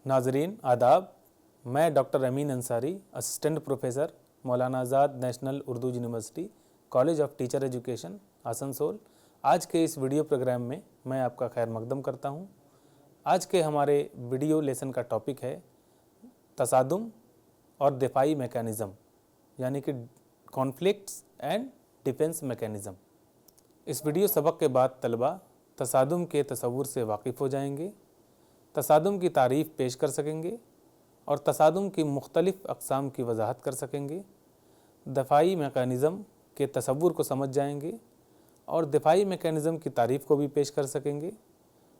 नाजरीन आदाब, मैं doctor Amin Ansari, assistant professor, Maulana Azad national Urdu university, college of teacher education, Asansol. आज के इस वीडियो प्रोग्राम में मैं आपका खैर मकदम करता हूँ। आज के हमारे वीडियो लेसन का टॉपिक है तसादुम और दिफाई मैकेनिज़्म, यानी कि कॉन्फ्लिक्ट्स एंड डिफेंस मैकेनिज़्म। इस वीडियो सबक के बाद तलबा तसादुम के तसव्वुर से वाकिफ़ हो जाएंगे, तसादुम की तारीफ़ पेश कर सकेंगे और तसादुम की मुख्तलिफ़ अक़साम की वजाहत कर सकेंगे। दिफाई मैकेनिज़्म के तसव्वुर को समझ जाएंगे और दिफाई मैकेनिज़्म की तारीफ़ को भी पेश कर सकेंगे।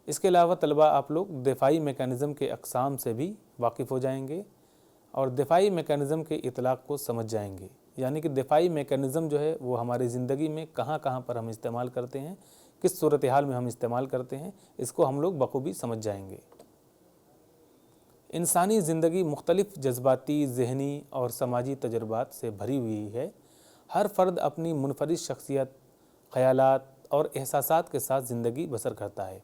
इसके अलावा तलबा आप लोग दिफाई मैकेनिज़्म के अक़साम से भी वाकिफ़ हो जाएंगे और दिफाई मैकेनिज़्म के इतलाक़ को समझ जाएंगे, यानी कि दिफाई मैकेनिज़्म जो है वो हमारी ज़िंदगी में कहाँ कहाँ पर हम इस्तेमाल करते हैं, किस सूरत हाल में हम इस्तेमाल करते हैं, इसको हम लोग बखूबी समझ जाएंगे। इंसानी ज़िंदगी मुख्तलिफ़ जज्बाती, ज़हनी और समाजी तजुर्बात से भरी हुई है। हर फ़र्द अपनी मुनफरिद शख्सियत, ख़यालात और एहसासात के साथ ज़िंदगी बसर करता है,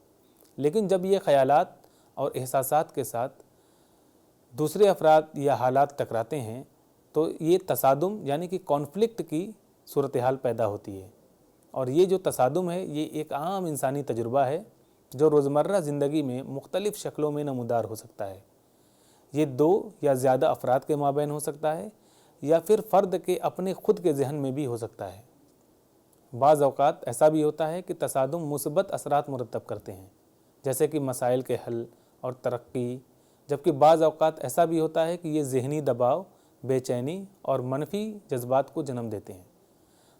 लेकिन जब ये ख़यालात और एहसासात के साथ दूसरे अफराद या हालात टकराते हैं तो ये तसादुम यानी कि कॉन्फ्लिक्ट की सूरत हाल पैदा होती है। और ये जो तसादुम है ये एक आम इंसानी तजुर्बा है जो रोज़मर्रा ज़िंदगी में मुख्तलिफ़ शक्लों में नमूदार हो सकता है। ये दो या ज़्यादा अफराद के माबैन हो सकता है या फिर फ़र्द के अपने ख़ुद के जहन में भी हो सकता है। बाज़ औक़ात ऐसा भी होता है कि तसादुम मुस्बत असरात मुरतब करते हैं, जैसे कि मसाइल के हल और तरक्की, जबकि बाज़ औक़ात ऐसा भी होता है कि ये ज़हनी दबाव, बेचैनी और मनफी जज्बात को जन्म देते हैं।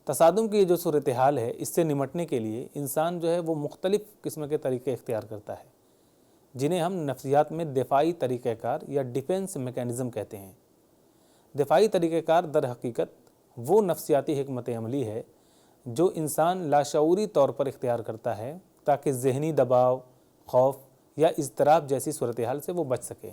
तसादुम की ये जो सूरत हाल है, इससे निमटने के लिए इंसान जो है वो मुख्तलिफ़ किस्म के तरीक़े इख्तियार करता है, जिन्हें हम नफ्सियात में दिफाई तरीक़ेकार या डिफेंस मैकेनिज़्म कहते हैं। दिफाई तरीक़ेकार दर हकीकत वो नफ्सियाती हिकमत अमली है जो इंसान लाशऊरी तौर पर इख्तियार करता है ताकि ज़हनी दबाव, खौफ या इज़्तिराब जैसी सूरत हाल से वो बच सके।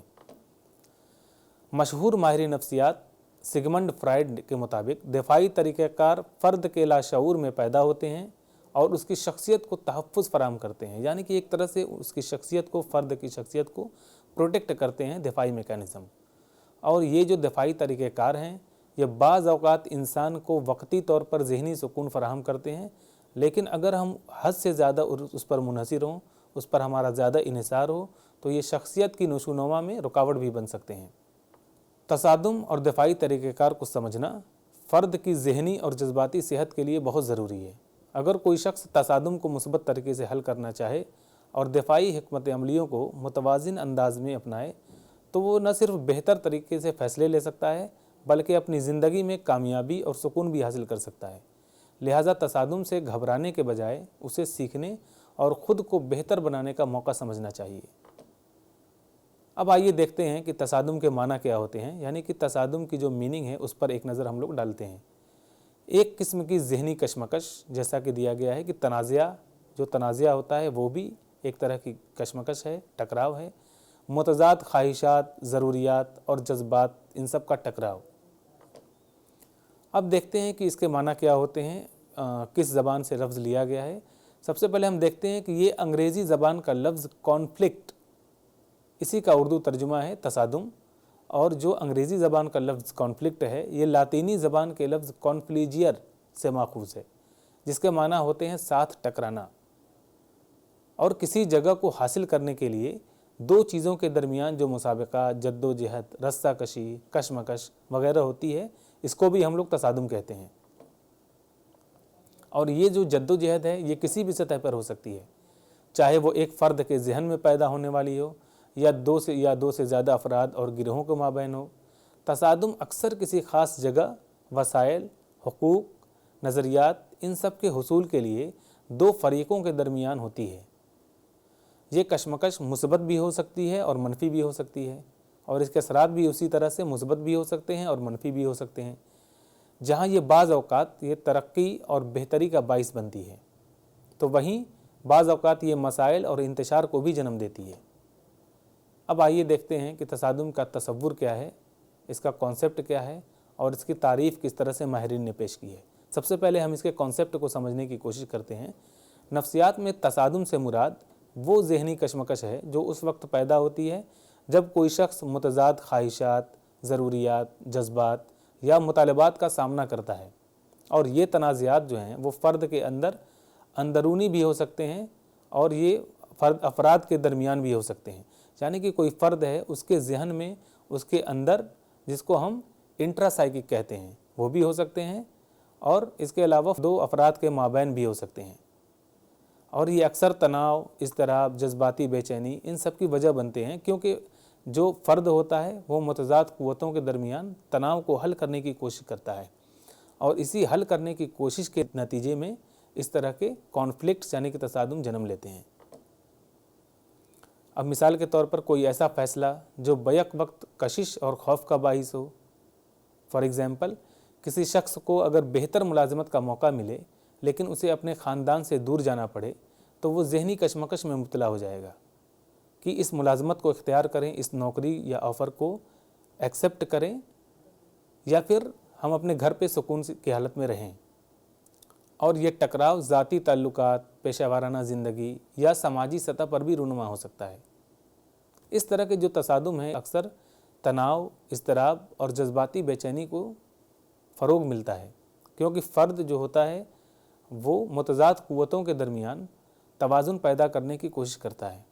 मशहूर माहिर नफ्सियात सिगमंड फ्राइड के मुताबिक दिफाई तरीक़ेकार फ़र्द के लाशऊर में पैदा होते हैं और उसकी शख्सियत को तहफ़्फ़ुज़ फ़राहम करते हैं, यानी कि एक तरह से उसकी शख्सियत को, फ़र्द की शख्सियत को प्रोटेक्ट करते हैं दिफाई मैकेनिज़्म। और ये जो दिफाई तरीक़ेकार हैं ये बाज़ औक़ात इंसान को वक्ती तौर पर ज़हनी सुकून फ़राहम करते हैं, लेकिन अगर हम हद से ज़्यादा उस पर मुनहसिर हों, उस पर हमारा ज़्यादा इन्हिसार हो तो ये शख्सियत की नशोनुमा में रुकावट भी बन सकते हैं। तसादुम और दिफाई तरीक़ेकार को समझना फ़र्द की ज़हनी और जज्बाती सेहत के लिए बहुत ज़रूरी है। अगर कोई शख्स तसादुम को मुस्बत तरीके से हल करना चाहे और दिफाई हिकमत अमलियों को मुतवाज़िन अंदाज में अपनाए तो वो न सिर्फ बेहतर तरीके से फ़ैसले ले सकता है बल्कि अपनी ज़िंदगी में कामयाबी और सुकून भी हासिल कर सकता है। लिहाजा तसादुम से घबराने के बजाय उसे सीखने और ख़ुद को बेहतर बनाने का मौका समझना चाहिए। अब आइए देखते हैं कि तसादुम के माना क्या होते हैं, यानी कि तसादुम की जो मीनिंग है उस पर एक नज़र हम लोग डालते हैं। एक किस्म की ज़हनी कशमकश, जैसा कि दिया गया है कि जो तनाज़ा होता है वो भी एक तरह की कशमकश है, टकराव है। मुतज़ाद ख्वाहिशात, ज़रूरियात और जज्बात, इन सब का टकराव। अब देखते हैं कि इसके माना क्या होते हैं, किस ज़बान से लफ्ज़ लिया गया है। सबसे पहले हम देखते हैं कि ये अंग्रेज़ी ज़बान का लफ्ज़ कॉन्फ्लिक्ट, इसी का उर्दू तर्जुमा है तसादुम। और जो अंग्रेज़ी ज़बान का लफ्ज़ कॉन्फ्लिक्ट है ये लातीनी ज़बान के लफ्ज़ कॉन्फ्लिजियर से माखूज़ है, जिसके माना होते हैं साथ टकराना। और किसी जगह को हासिल करने के लिए दो चीज़ों के दरमियान जो मुसाबका, जद्दोजहद, रस्साकशी, कशमकश वगैरह होती है, इसको भी हम लोग तसादुम कहते हैं। और ये जो जद्दोजहद है ये किसी भी सतह पर हो सकती है, चाहे वो एक फ़र्द के जहन में पैदा होने वाली हो या दो से ज़्यादा अफराद और गिरोहों के माबैन हो। तसादुम अक्सर किसी ख़ास जगह, वसाइल, हुकूक, नज़रियात, इन सब के हुसूल के लिए दो फ़रीक़ों के दरमियान होती है। ये कशमकश मुस्बत भी हो सकती है और मनफी भी हो सकती है, और इसके असरात भी उसी तरह से मुस्बत भी हो सकते हैं और मनफी भी हो सकते हैं। जहाँ ये बाज़ औक़ात ये तरक्की और बेहतरी का बाइस बनती है, तो वहीं बाज़ औक़ात ये मसाइल और इंतशार को भी जन्म देती है। अब आइए देखते हैं कि तसादुम का तसव्वुर क्या है, इसका कॉन्सेप्ट क्या है और इसकी तारीफ़ किस तरह से माहिरीन ने पेश की है। सबसे पहले हम इसके कॉन्सेप्ट को समझने की कोशिश करते हैं। नफ्सियात में तसादुम से मुराद वो ज़हनी कशमकश है जो उस वक्त पैदा होती है जब कोई शख्स मुतज़ाद ख्वाहिशात, ज़रूरियात, जज्बात या मुतालबात का सामना करता है, और ये तनाज़ात जो हैं वो फ़र्द के अंदर अंदरूनी भी हो सकते हैं और ये फ़र्द अफराद के दरमियान भी हो सकते हैं। यानी कि कोई फ़र्द है, उसके ज़हन में, उसके अंदर, जिसको हम इंट्रासाइकिक कहते हैं, वो भी हो सकते हैं, और इसके अलावा दो अफराद के माबैन भी हो सकते हैं। और ये अक्सर तनाव, इज़्तिराब, जज्बाती बेचैनी, इन सब की वजह बनते हैं, क्योंकि जो फ़र्द होता है वो मुतज़ाद क़ुव्वतों के दरमियान तनाव को हल करने की कोशिश करता है, और इसी हल करने की कोशिश के नतीजे में इस तरह के कॉन्फ्लिक्ट्स यानी कि तसादुम जन्म लेते हैं। अब मिसाल के तौर पर कोई ऐसा फ़ैसला जो बैक वक्त कशिश और खौफ का बाइस हो। फॉर एग्ज़ाम्पल, किसी शख्स को अगर बेहतर मुलाजमत का मौका मिले लेकिन उसे अपने ख़ानदान से दूर जाना पड़े, तो वो ज़हनी कशमकश में मुब्तला हो जाएगा कि इस मुलाजमत को इख्तियार करें, इस नौकरी या ऑफ़र को एक्सेप्ट करें, या फिर हम अपने घर पे सुकून की हालत में रहें। और ये टकराव ज़ाती ताल्लुकात, पेशा वाराना ज़िंदगी या समाजी सतह पर भी रूनुमा हो सकता है। इस तरह के जो तसादुम हैं अक्सर तनाव, इज़्तिराब और जज्बाती बेचैनी को फ़रोग़ मिलता है, क्योंकि फ़र्द जो होता है वो मुतज़ाद क़ुव्वतों के दरमियान तवाज़ुन पैदा करने की कोशिश करता है।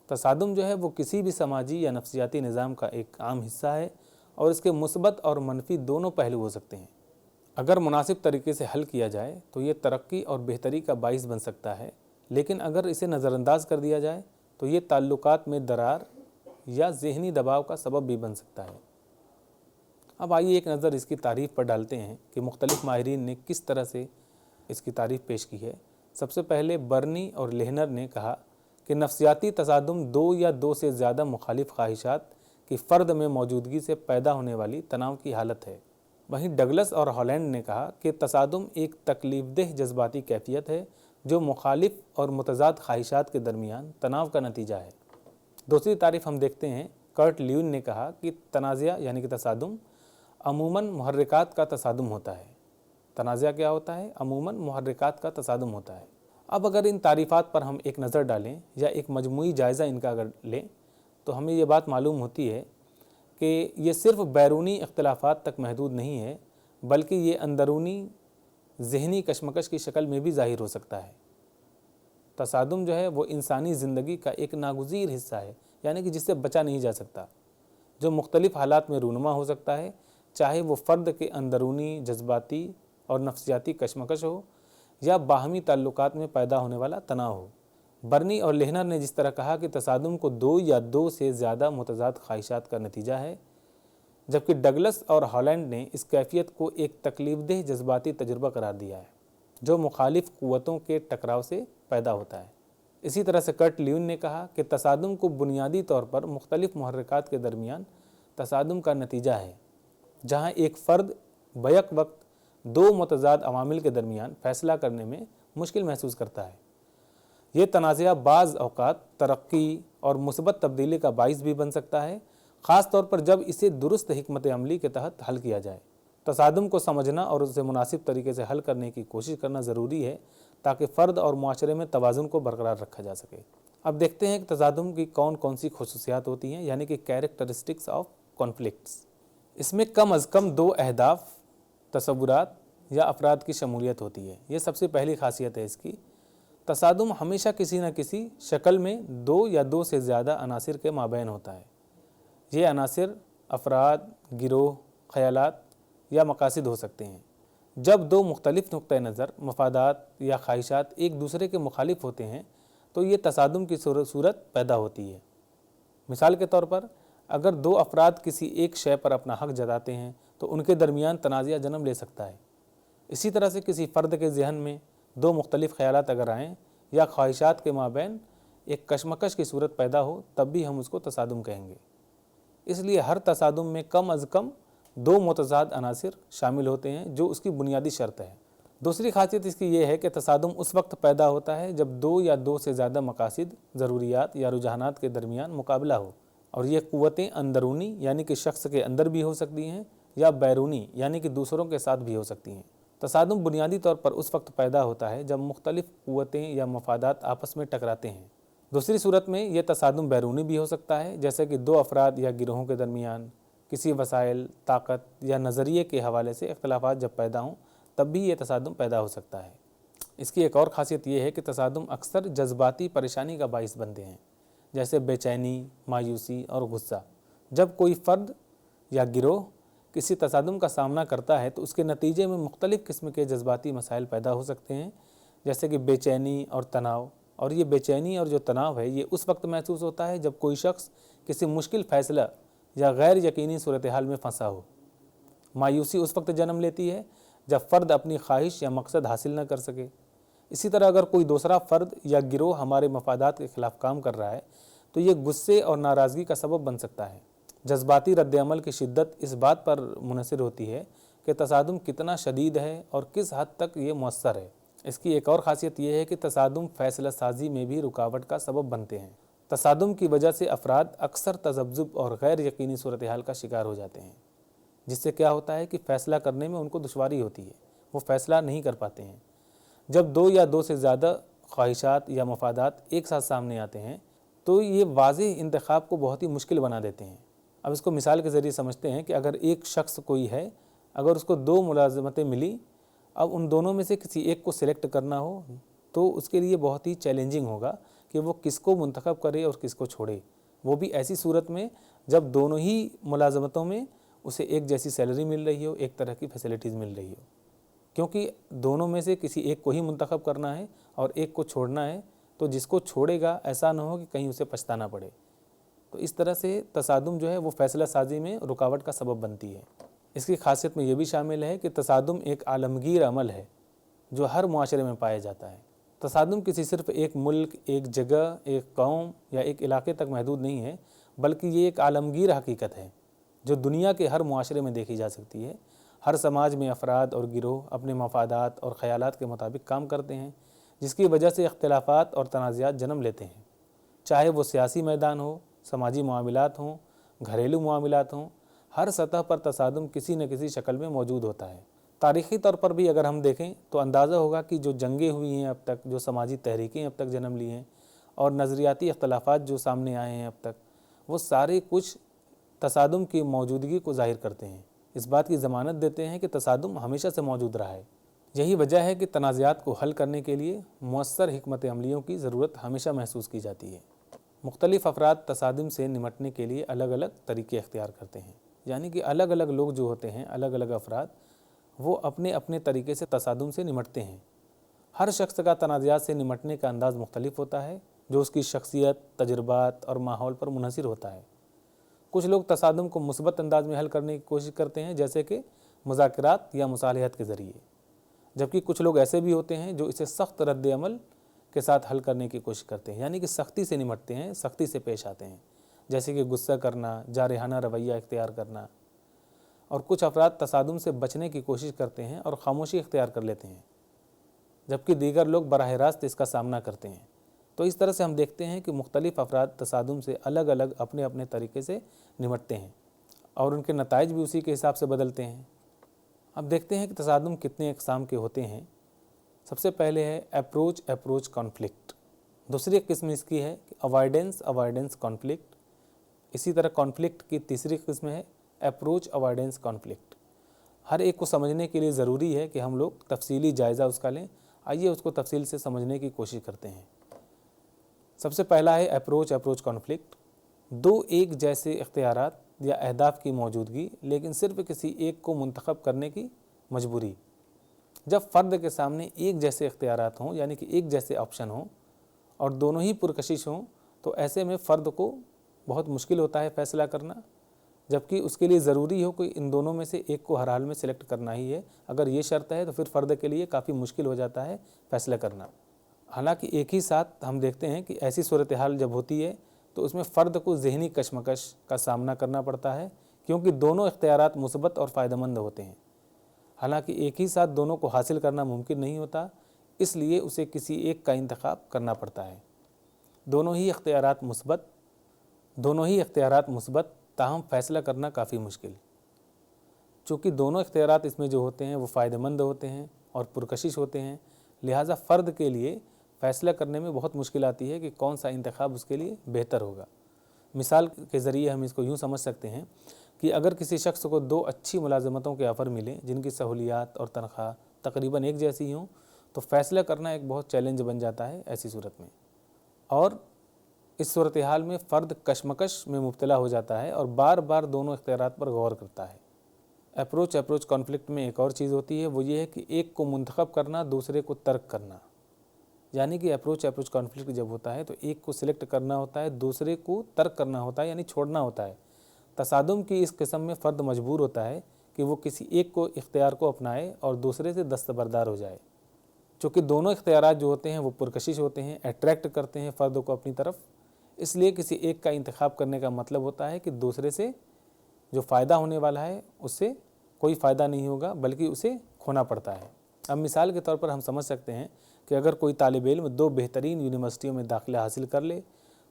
तसादुम जो है वो किसी भी समाजी या नफ्सियाती निज़ाम का एक आम हिस्सा है, और इसके मुस्बत और मनफी दोनों पहलू हो सकते हैं। अगर मुनासिब तरीके से हल किया जाए तो ये तरक्की और बेहतरी का बाइस बन सकता है, लेकिन अगर इसे नज़रअंदाज कर दिया जाए तो ये ताल्लुकात में दरार या ज़हनी दबाव का सबब भी बन सकता है। अब आइए एक नज़र इसकी तारीफ़ पर डालते हैं कि मुख्तलिफ़ माहिरीन ने किस तरह से इसकी तारीफ़ पेश की है। सबसे पहले बर्नी और लेहनर ने कहा कि नफ्सियाती तसादुम दो या दो से ज़्यादा मुखालिफ ख्वाहिशात की फ़र्द में मौजूदगी से पैदा होने वाली तनाव की हालत है। वहीं डगलस और हॉलैंड ने कहा कि तसादुम एक तकलीफ़देह जज्बाती कैफियत है जो मुखालिफ और मुतज़ाद ख्वाहिशात के दरमियान तनाव का नतीजा है। दूसरी तारीफ़ हम देखते हैं। कर्ट ल्यून ने कहा कि तनाज़ा यानी कि तसादुम अमूमन मुहर्रिकात का तसादुम होता है। तनाज़ा क्या होता है? अमूमन मुहर्रिकात का तसादुम होता है। अब अगर इन तारीफ़ात पर हम एक नज़र डालें या एक मजमूई जायज़ा इनका अगर लें, तो हमें ये बात मालूम होती है कि ये सिर्फ़ बैरूनी इख्तिलाफ़ात तक महदूद नहीं है, बल्कि ये अंदरूनी ज़हनी कशमकश की शक्ल में भी ज़ाहिर हो सकता है। तसादुम जो है वो इंसानी ज़िंदगी का एक नागुज़ीर हिस्सा है, यानी कि जिससे बचा नहीं जा सकता, जो मुख्तलिफ़ हालात में रूनुमा हो सकता है, चाहे वो फ़र्द के अंदरूनी जज्बाती और नफ्सियाती कशमकश हो या बाहमी ताल्लुकात में पैदा होने वाला तनाव हो। बर्नी और लेहनर ने जिस तरह कहा कि तसादुम को दो या दो से ज़्यादा मुतज़ाद ख्वाहिशात का नतीजा है, जबकि डगलस और हॉलैंड ने इस कैफियत को एक तकलीफ़देह जज्बाती तजुर्बा करार दिया है जो मुखालिफ क़ुव्वतों के टकराव से पैदा होता है। इसी तरह से कर्ट ल्यून ने कहा कि तसादुम को बुनियादी तौर पर मुख्तलिफ़ मुहर्रिकात के दरमियान तसादुम का नतीजा है, जहाँ एक फ़र्द बैक वक्त दो मुतज़ाद अवामिल के दरमियान फ़ैसला करने में मुश्किल महसूस करता है। ये तनाज़ा बाज़ औक़ात तरक्की और मुस्बत तब्दीली का बाइस भी बन सकता है, ख़ास तौर पर जब इसे दुरुस्त हिकमत अमली के तहत हल किया जाए। तसादुम को समझना और उसे मुनासिब तरीके से हल करने की कोशिश करना ज़रूरी है ताकि फ़र्द और मुआशरे में तवाज़ुन को बरकरार रखा जा सके। अब देखते हैं कि तसादुम की कौन कौन सी खुसूसियात होती हैं, यानी कि कैरेक्टरिस्टिक्स ऑफ कॉन्फ्लिक्ट्स। इसमें कम अज़ कम दो अहदाफ, तसव्वुरात या अफराद की शमूलियत होती है। ये सबसे पहली खासियत है इसकी। तसादुम हमेशा किसी न किसी शक्ल में दो या दो से ज़्यादा अनासिर के माबैन होता है। ये अनासिर अफराद, गिरोह, ख़यालात या मकासिद हो सकते हैं। जब दो मुख्तलिफ़ नुक्ते नज़र, मफादात या ख्वाहिशात एक दूसरे के मुखालिफ होते हैं तो ये तसादुम की सूरत पैदा होती है। मिसाल के तौर पर अगर दो अफराद किसी एक शय पर अपना हक़ जताते हैं तो उनके दरमियान तनाज़ा जन्म ले सकता है। इसी तरह से किसी फ़र्द के ज़हन में दो मुख्तलिफ़ ख़यालात अगर आएँ या ख्वाहिशात के माबैन एक कशमकश की सूरत पैदा हो, तब भी हम उसको तसादुम कहेंगे। इसलिए हर तसादुम में कम अज़ कम दो मुतज़ाद अनासिर शामिल होते हैं, जो उसकी बुनियादी शर्त है। दूसरी खासियत इसकी ये है कि तसादुम उस वक्त पैदा होता है जब दो या दो से ज़्यादा मकासिद, ज़रूरियात या रुझानात के दरमियान मुकाबला हो, और ये क़ुव्वतें अंदरूनी यानी कि शख्स के अंदर भी हो सकती हैं या बैरूनी यानी कि दूसरों के साथ भी हो सकती हैं। तसादुम बुनियादी तौर पर उस वक्त पैदा होता है जब मुख्तलिफ़ क़ुव्वतें या मफादात आपस में टकराते हैं दूसरी सूरत में ये तसादुम बैरूनी भी हो सकता है, जैसे कि दो अफराद या गिरोहों के दरमियान किसी वसाइल, ताकत या नज़रिए के हवाले से इख्तलाफात जब पैदा हों तब भी ये तसादुम पैदा हो सकता है। इसकी एक और ख़ासियत ये है कि तसादुम अक्सर जज्बाती परेशानी का बाइस बनते हैं, जैसे बेचैनी, मायूसी और गुस्सा। जब कोई फ़र्द या गिरोह किसी तसादुम का सामना करता है तो उसके नतीजे में मुख्तलिफ़ किस्म के जज्बाती मसाइल पैदा हो सकते हैं, जैसे कि बेचैनी और तनाव। और ये बेचैनी और जो तनाव है ये उस वक्त महसूस होता है जब कोई शख्स किसी मुश्किल फ़ैसला या गैर यकीनी सूरत हाल में फंसा हो। मायूसी उस वक्त जन्म लेती है जब फ़र्द अपनी ख्वाहिश या मकसद हासिल न कर सके। इसी तरह अगर कोई दूसरा फ़र्द या गिरोह हमारे मफादात के ख़िलाफ़ काम कर रहा है तो ये गुस्से और नाराज़गी का सबब बन सकता है। जज्बाती रद्द-ए-अमल की शिद्दत इस बात पर मुनहसर होती है कि तसादुम कितना शदीद है और किस हद तक ये मौसर है। इसकी एक और ख़ासियत यह है कि तसादुम फ़ैसला साजी में भी रुकावट का सबब बनते हैं। तसादुम की वजह से अफराद अक्सर तज़ब्ज़ुब और गैर यकीनी सूरत हाल का शिकार हो जाते हैं, जिससे क्या होता है कि फ़ैसला करने में उनको दुश्वारी होती है, वो फ़ैसला नहीं कर पाते हैं। जब दो या दो से ज़्यादा ख्वाहिशात या मफादात एक साथ सामने आते हैं तो ये वाज़ेह इंतखाब को बहुत ही मुश्किल बना देते हैं। अब इसको मिसाल के ज़रिए समझते हैं कि अगर एक शख्स कोई है, अगर उसको दो मुलाज़मतें मिली, अब उन दोनों में से किसी एक को सिलेक्ट करना हो तो उसके लिए बहुत ही चैलेंजिंग होगा कि वो किसको मुंतखब करे और किसको छोड़े, वो भी ऐसी सूरत में जब दोनों ही मुलाज़मतों में उसे एक जैसी सैलरी मिल रही हो, एक तरह की फैसिलिटीज़ मिल रही हो। क्योंकि दोनों में से किसी एक को ही मुंतखब करना है और एक को छोड़ना है, तो जिसको छोड़ेगा ऐसा ना हो कि कहीं उसे पछताना पड़े। तो इस तरह से तसादुम जो है वो फ़ैसला साजी में रुकावट का सबब बनती है। इसकी खासियत में ये भी शामिल है कि तसादुम एक आलमगीर अमल है जो हर मुआशरे में पाया जाता है। तसादुम किसी सिर्फ एक मुल्क, एक जगह, एक कौम या एक इलाके तक महदूद नहीं है, बल्कि ये एक आलमगीर हकीकत है जो दुनिया के हर मुआशरे में देखी जा सकती है। हर समाज में अफराद और गिरोह अपने मफादात और ख़यालात के मुताबिक काम करते हैं, जिसकी वजह से इख्तिलाफ़ात और तनाज़ात जन्म लेते हैं, चाहे वो सियासी मैदान हो, समाजी मामलात हों, घरेलू मामलात हों। हर सतह पर तसादुम किसी न किसी शक्ल में मौजूद होता है। तारीख़ी तौर पर भी अगर हम देखें तो अंदाज़ा होगा कि जो जंगें हुई हैं अब तक, जो समाजी तहरीकें अब तक जन्म ली हैं और नज़रियाती इख्तलाफात जो सामने आए हैं अब तक, वो सारे कुछ तसादुम की मौजूदगी को ज़ाहिर करते हैं, इस बात की ज़मानत देते हैं कि तसादुम हमेशा से मौजूद रहा है। यही वजह है कि तनाज़ात को हल करने के लिए मुअस्सर हिकमत अमलियों की ज़रूरत हमेशा महसूस की जाती है। मुख्तलिफ़ अफराद तसादुम से निमटने के लिए अलग अलग तरीक़े अख्तियार करते हैं, यानी कि अलग अलग लोग जो होते हैं, अलग अलग अफराद, वो अपने अपने तरीक़े से तसादुम से निमटते हैं। हर शख्स का तनाज़ात से निमटने का अंदाज़ मुख्तलिफ होता है, जो उसकी शख्सियत, तजुर्बात और माहौल पर मुनहसर होता है। कुछ लोग तसादुम को मुस्बत अंदाज में हल करने की कोशिश करते हैं, जैसे कि मुज़ाकरात या मुसालहत के ज़रिए, जबकि कुछ लोग ऐसे भी होते हैं जो इसे सख्त रद्द-ए-अमल के साथ हल करने की कोशिश करते हैं, यानी कि सख्ती से निमटते हैं, सख्ती से पेश आते हैं, जैसे कि गुस्सा करना, जारहाना रवैया इख्तियार करना। और कुछ अफराद तसादुम से बचने की कोशिश करते हैं और खामोशी इख्तियार कर लेते हैं, जबकि दीगर लोग बराह रास्त इसका सामना करते हैं। तो इस तरह से हम देखते हैं कि मुख्तलिफ़ अफराद तसादुम से अलग अलग अपने अपने तरीके से निमटते हैं और उनके नताइज भी उसी के हिसाब से बदलते हैं। अब देखते हैं कि तसादुम कितने अक़साम के होते हैं। सबसे पहले है अप्रोच कॉन्फ्लिक्ट। दूसरी किस्म इसकी है कि अवॉइडेंस कॉन्फ्लिक्ट। इसी तरह कॉन्फ्लिक्ट की तीसरी किस्म है अप्रोच अवॉइडेंस कॉन्फ्लिक्ट। हर एक को समझने के लिए ज़रूरी है कि हम लोग तफसीली जायज़ा उसका लें। आइए उसको तफसील से समझने की कोशिश करते हैं। सबसे पहला है अप्रोच कॉन्फ्लिक्ट। दो एक जैसे इख्तियारात या अहदाफ की मौजूदगी, लेकिन सिर्फ किसी एक को मुंतखब करने की मजबूरी। जब फ़र्द के सामने एक जैसे इख्तियारात हों, यानी कि एक जैसे ऑप्शन हों और दोनों ही पुरकशिश हों, तो ऐसे में फ़र्द को बहुत मुश्किल होता है फ़ैसला करना, जबकि उसके लिए ज़रूरी हो कि इन दोनों में से एक को हर हाल में सिलेक्ट करना ही है। अगर ये शर्त है तो फिर फ़र्द के लिए काफ़ी मुश्किल हो जाता है फ़ैसला करना। हालांकि एक ही साथ हम देखते हैं कि ऐसी सूरत हाल जब होती है तो उसमें फ़र्द को ज़हनी कशमकश का सामना करना पड़ता है, क्योंकि दोनों इख्तियारात मुस्बत और फ़ायदेमंद होते हैं। हालांकि एक ही साथ दोनों को हासिल करना मुमकिन नहीं होता, इसलिए उसे किसी एक का इंतखाब करना पड़ता है। दोनों ही इख्तियारात मुस्बत, ताहम फ़ैसला करना काफ़ी मुश्किल। चूँकि दोनों इख्तियारात इसमें जो होते हैं वो फ़ायदेमंद होते हैं और पुरकशिश होते हैं, लिहाजा फ़र्द के लिए फैसला करने में बहुत मुश्किल आती है कि कौन सा इंतखाब उसके लिए बेहतर होगा। मिसाल के ज़रिए हम इसको यूँ समझ सकते हैं कि अगर किसी शख्स को 2 अच्छी मुलाज़मतों के ऑफ़र मिलें जिनकी सहूलियात और तनख्वाह तकरीबन एक जैसी हों, तो फ़ैसला करना एक बहुत चैलेंज बन जाता है ऐसी सूरत में। और इस सूरत हाल में फ़र्द कशमकश में मुब्तला हो जाता है और बार बार दोनों इख्तियारात पर गौर करता है। अप्रोच कॉन्फ्लिक्ट में एक और चीज़ होती है, वो ये है कि एक को मुंतखब करना, दूसरे को तर्क करना। यानी कि अप्रोच कॉन्फ्लिक्ट जब होता है तो एक को सिलेक्ट करना होता है, दूसरे को तर्क करना होता है, यानी छोड़ना होता है। तसादुम की इस किस्म में फ़र्द मजबूर होता है कि वो किसी एक को इख्तियार को अपनाए और दूसरे से दस्तबरदार हो जाए। चूँकि दोनों इख्तियारात जो होते हैं वो पुरकशिश होते हैं, अट्रैक्ट करते हैं फ़र्द को अपनी तरफ, इसलिए किसी एक का इंतखाब करने का मतलब होता है कि दूसरे से जो फ़ायदा होने वाला है उससे कोई फ़ायदा नहीं होगा, बल्कि उसे खोना पड़ता है। अब मिसाल के तौर पर हम समझ सकते हैं कि अगर कोई तालिब इल्म 2 बेहतरीन यूनिवर्सिटियों में दाखिला हासिल कर ले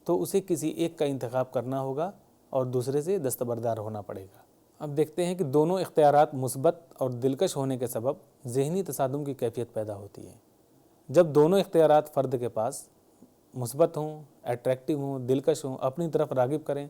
तो उसे किसी एक का इंतखाब करना होगा और दूसरे से दस्तबरदार होना पड़ेगा। अब देखते हैं कि दोनों इख्तियारात मुस्बत और दिलकश होने के सबब ज़हनी तसादुम की कैफियत पैदा होती है। जब दोनों इख्तियारात फ़र्द के पास मुस्बत हों, अट्रैक्टिव हों, दिलकश हों, अपनी तरफ राग़िब करें,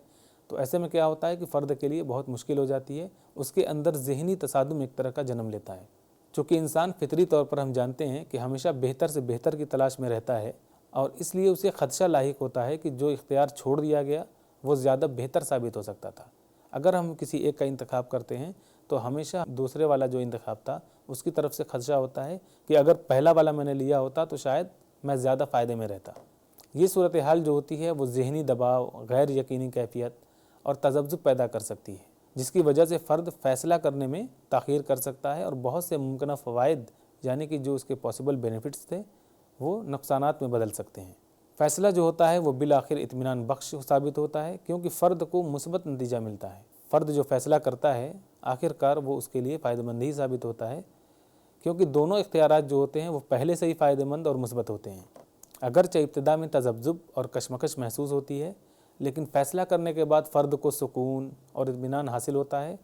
तो ऐसे में क्या होता है कि फ़र्द के लिए बहुत मुश्किल हो जाती है। उसके अंदर ज़हनी तसादुम एक तरह का जन्म लेता है। चूँकि इंसान फितरी तौर पर हम जानते हैं कि हमेशा बेहतर से बेहतर की तलाश में रहता है और इसलिए उसे ख़दशा लाहिक होता है कि जो इख्तियार छोड़ दिया गया वो ज़्यादा बेहतर साबित हो सकता था। अगर हम किसी एक का इंतखाब करते हैं तो हमेशा दूसरे वाला जो इंतखाब था उसकी तरफ से ख़दशा होता है कि अगर पहला वाला मैंने लिया होता तो शायद मैं ज़्यादा फ़ायदे में रहता। ये सूरत हाल जो होती है वो ज़हनी दबाव, गैर यकीनी कैफियत और तज़ब्ज़ुब पैदा कर सकती है, जिसकी वजह से फ़र्द फ़ैसला करने में ताख़ीर कर सकता है और बहुत से मुमकिन फ़वाइद यानी कि जो उसके पॉसिबल बेनिफिट्स थे वो नुकसानात में बदल सकते हैं। फ़ैसला जो होता है वो बिल आखिर इत्मीनान बख्श साबित होता है, क्योंकि फ़र्द को मुस्बत नतीजा मिलता है। फ़र्द जो फ़ैसला करता है आखिरकार वो उसके लिए फ़ायदेमंद ही साबित होता है, क्योंकि दोनों इख्तियारात जो होते हैं वो पहले से ही फ़ायदेमंद और मुस्बत होते हैं। अगरचे इब्तिदा में तज़ब्ज़ुब और कशमकश महसूस होती है, लेकिन फ़ैसला करने के बाद फ़र्द को सुकून और इत्मीनान हासिल होता है।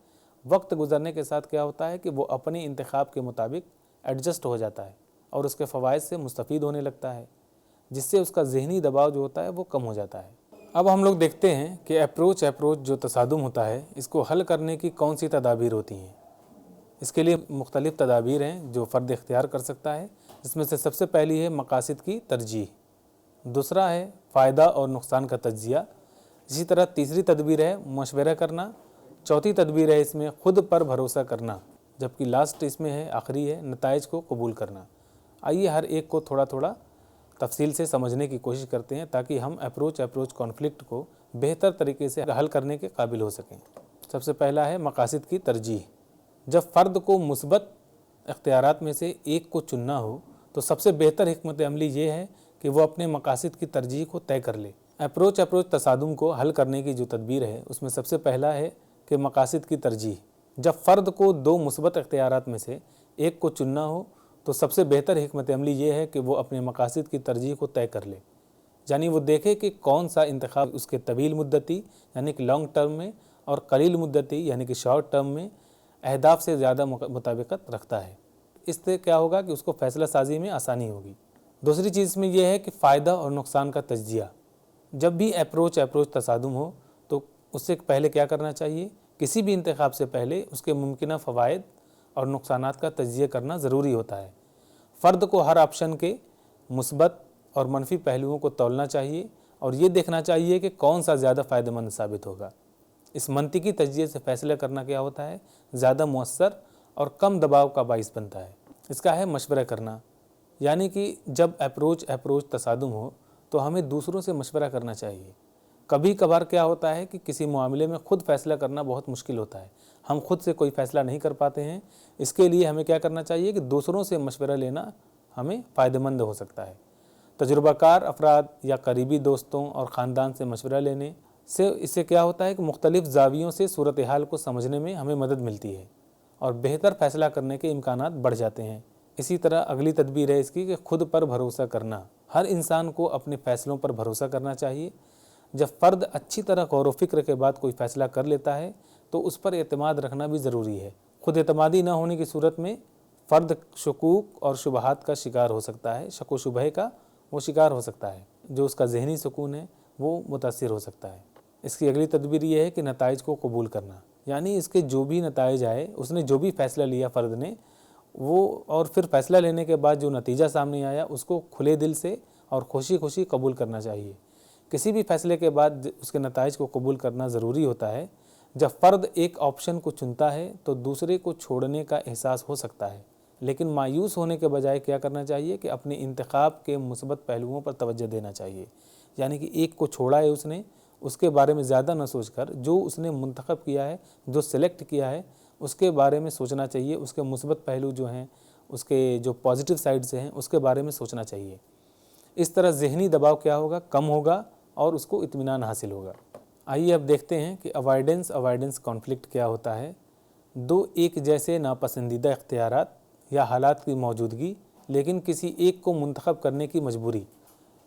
वक्त गुज़रने के साथ क्या होता है कि वो अपने इंतखाब के मुताबिक एडजस्ट हो जाता है और उसके फ़वाइद से मुस्तफ़ीद होने लगता है, जिससे उसका ज़हनी दबाव जो होता है वो कम हो जाता है। अब हम लोग देखते हैं कि अप्रोच जो तसादुम होता है इसको हल करने की कौन सी तदाबीर होती हैं। इसके लिए मुख्तलिफ़ तदाबीर हैं जो फ़र्द इख्तियार कर सकता है, जिसमें से सबसे पहली है मकासिद की तरजीह, दूसरा है फ़ायदा और नुकसान का तज्ज़िया, इसी तरह तीसरी तदबीर है मशवरा करना, चौथी तदबीर है इसमें ख़ुद पर भरोसा करना, जबकि लास्ट इसमें है आखिरी है नताइज को कबूल करना। आइए हर एक को थोड़ा थोड़ा तफसील से समझने की कोशिश करते हैं ताकि हम अप्रोच कॉन्फ्लिक्ट को बेहतर तरीके से हल करने के काबिल हो सकें। सबसे पहला है मकासिद की तरजीह। जब फ़र्द को मुस्बत इख्तियारात में से एक को चुनना हो तो सबसे बेहतर हिकमत अमली ये है कि वो अपने मकासिद की तरजीह को तय कर ले। अप्रोच तसादुम को हल करने की जो तदबीर है उसमें सबसे पहला है कि मकासिद की तरजीह। जब फ़र्द को 2 मुस्बत इख्तियारात में से एक को चुनना हो तो सबसे बेहतर हिकमत अमली ये है कि वो अपने मकासिद की तरजीह को तय कर ले, यानी वो देखे कि कौन सा इंतखाब उसके तवील मुद्दती यानी कि लॉन्ग टर्म में और कलील मुद्दती यानी कि शॉर्ट टर्म में अहदाफ से ज़्यादा मुताबिकत रखता है। इससे क्या होगा कि उसको फ़ैसला साजी में आसानी होगी। दूसरी चीज़ में यह है कि फ़ायदा और नुकसान का तज्ज़िया। जब भी अप्रोच तसादुम हो तो उससे पहले क्या करना चाहिए, किसी भी इंतखाब से पहले उसके मुमकिन फ़वाइद और नुकसानात का तज्ज़िया करना ज़रूरी होता है। फ़र्द को हर ऑप्शन के मुस्बत और मनफी पहलुओं को तौलना चाहिए और ये देखना चाहिए कि कौन सा ज़्यादा फ़ायदेमंद साबित होगा। इस मंतिकी तज्ज़िये से फ़ैसला करना क्या होता है, ज़्यादा मुअस्सर और कम दबाव का बाइस बनता है। इसका है मशवरा करना, यानी कि जब अप्रोच तसादुम हो तो हमें दूसरों से मशवरा करना चाहिए। कभी कभार क्या होता है कि किसी मामले में ख़ुद फ़ैसला करना बहुत मुश्किल होता है, हम खुद से कोई फ़ैसला नहीं कर पाते हैं। इसके लिए हमें क्या करना चाहिए कि दूसरों से मशवरा लेना हमें फ़ायदेमंद हो सकता है। तजुर्बाकार अफराद या करीबी दोस्तों और ख़ानदान से मशवरा लेने से इससे क्या होता है कि मुख्तलिफ़ ज़ावियों से सूरत हाल को समझने में हमें मदद मिलती है और बेहतर फ़ैसला करने के इम्कानात बढ़ जाते हैं। इसी तरह अगली तदबीर है इसकी कि ख़ुद पर भरोसा करना। हर इंसान को अपने फ़ैसलों पर भरोसा करना चाहिए। जब फ़र्द अच्छी तरह गौर व फ़िक्र के बाद कोई फ़ैसला कर लेता है तो उस पर एतमाद रखना भी ज़रूरी है। ख़ुद एतमादी न होने की सूरत में फ़र्द शकूक और शुबहात का शिकार हो सकता है, शक व शुबह का, वो शिकार हो सकता है, जो उसका ज़हनी सुकून है वो मुतासिर हो सकता है। इसकी अगली तदबीर ये है कि नताइज को कबूल करना, यानी इसके जो भी नताइज आए, उसने जो भी फ़ैसला लिया फ़र्द ने, वो और फिर फ़ैसला लेने के बाद जो नतीजा सामने आया उसको खुले दिल से और खुशी खुशी कबूल करना चाहिए। किसी भी फ़ैसले के बाद उसके नताइज को कबूल करना ज़रूरी होता है। जब फ़र्द एक ऑप्शन को चुनता है तो दूसरे को छोड़ने का एहसास हो सकता है, लेकिन मायूस होने के बजाय क्या करना चाहिए कि अपने इंतखाब के मुस्बत पहलुओं पर तवज्जो देना चाहिए। यानी कि एक को छोड़ा है उसने, उसके बारे में ज़्यादा न सोचकर जो उसने मुंतखब किया है, जो सेलेक्ट किया है, उसके बारे में सोचना चाहिए। उसके मुस्बत पहलू जो हैं, उसके जो पॉजिटिव साइड से हैं, उसके बारे में सोचना चाहिए। इस तरह ज़हनी दबाव क्या होगा, कम होगा और उसको इत्मीनान हासिल होगा। आइए अब देखते हैं कि अवॉइडेंस कॉन्फ्लिक्ट क्या होता है। दो एक जैसे नापसंदीदा इख्तियारात या हालात की मौजूदगी, लेकिन किसी एक को मुंतखब करने की मजबूरी,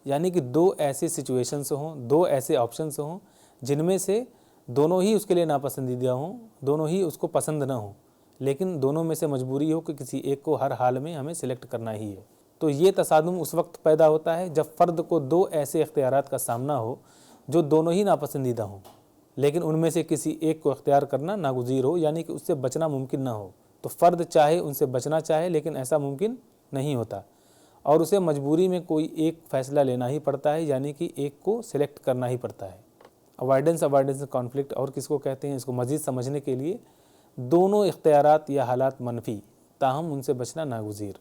यानी कि दो ऐसे सिचुएशंस हों, दो ऐसे ऑप्शंस हों जिनमें से दोनों ही उसके लिए नापसंदीदा हों, दोनों ही उसको पसंद ना हों, लेकिन दोनों में से मजबूरी हो कि किसी एक को हर हाल में हमें सिलेक्ट करना ही है। तो ये तसादुम उस वक्त पैदा होता है जब फ़र्द को दो ऐसे इख्तियारात का सामना हो जो दोनों ही नापसंदीदा हों, लेकिन उनमें से किसी एक को इख्तियार करना नागुज़ीर हो, यानी कि उससे बचना मुमकिन ना हो। तो फ़र्द चाहे उनसे बचना चाहे, लेकिन ऐसा मुमकिन नहीं होता और उसे मजबूरी में कोई एक फ़ैसला लेना ही पड़ता है, यानी कि एक को सिलेक्ट करना ही पड़ता है। अवॉइडेंस कॉन्फ्लिक्ट और किसको कहते हैं, इसको मज़ीद समझने के लिए दोनों इख्तियारात या हालात मनफी, ताहम उनसे बचना नागुज़ीर।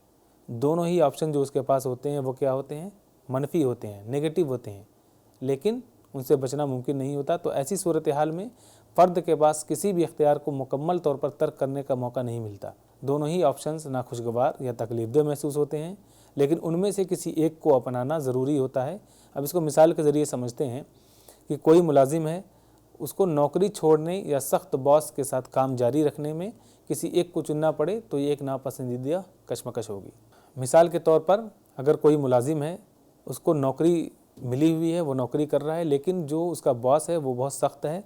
दोनों ही ऑप्शन जो उसके पास होते हैं वो क्या होते हैं, मनफी होते हैं, नेगेटिव होते हैं, लेकिन उनसे बचना मुमकिन नहीं होता। तो ऐसी सूरत हाल में फ़र्द के पास किसी भी इख्तियार को मुकम्मल तौर पर तर्क करने का मौका नहीं मिलता। दोनों ही ऑप्शंस नाखुशगवार या तकलीफदेह महसूस होते हैं, लेकिन उनमें से किसी एक को अपनाना ज़रूरी होता है। अब इसको मिसाल के ज़रिए समझते हैं कि कोई मुलाजिम है, उसको नौकरी छोड़ने या सख्त बॉस के साथ काम जारी रखने में किसी एक को चुनना पड़े तो ये एक नापसंदीदा कशमकश होगी। मिसाल के तौर पर अगर कोई मुलाजिम है, उसको नौकरी मिली हुई है, वो नौकरी कर रहा है, लेकिन जो उसका बॉस है वो बहुत सख्त है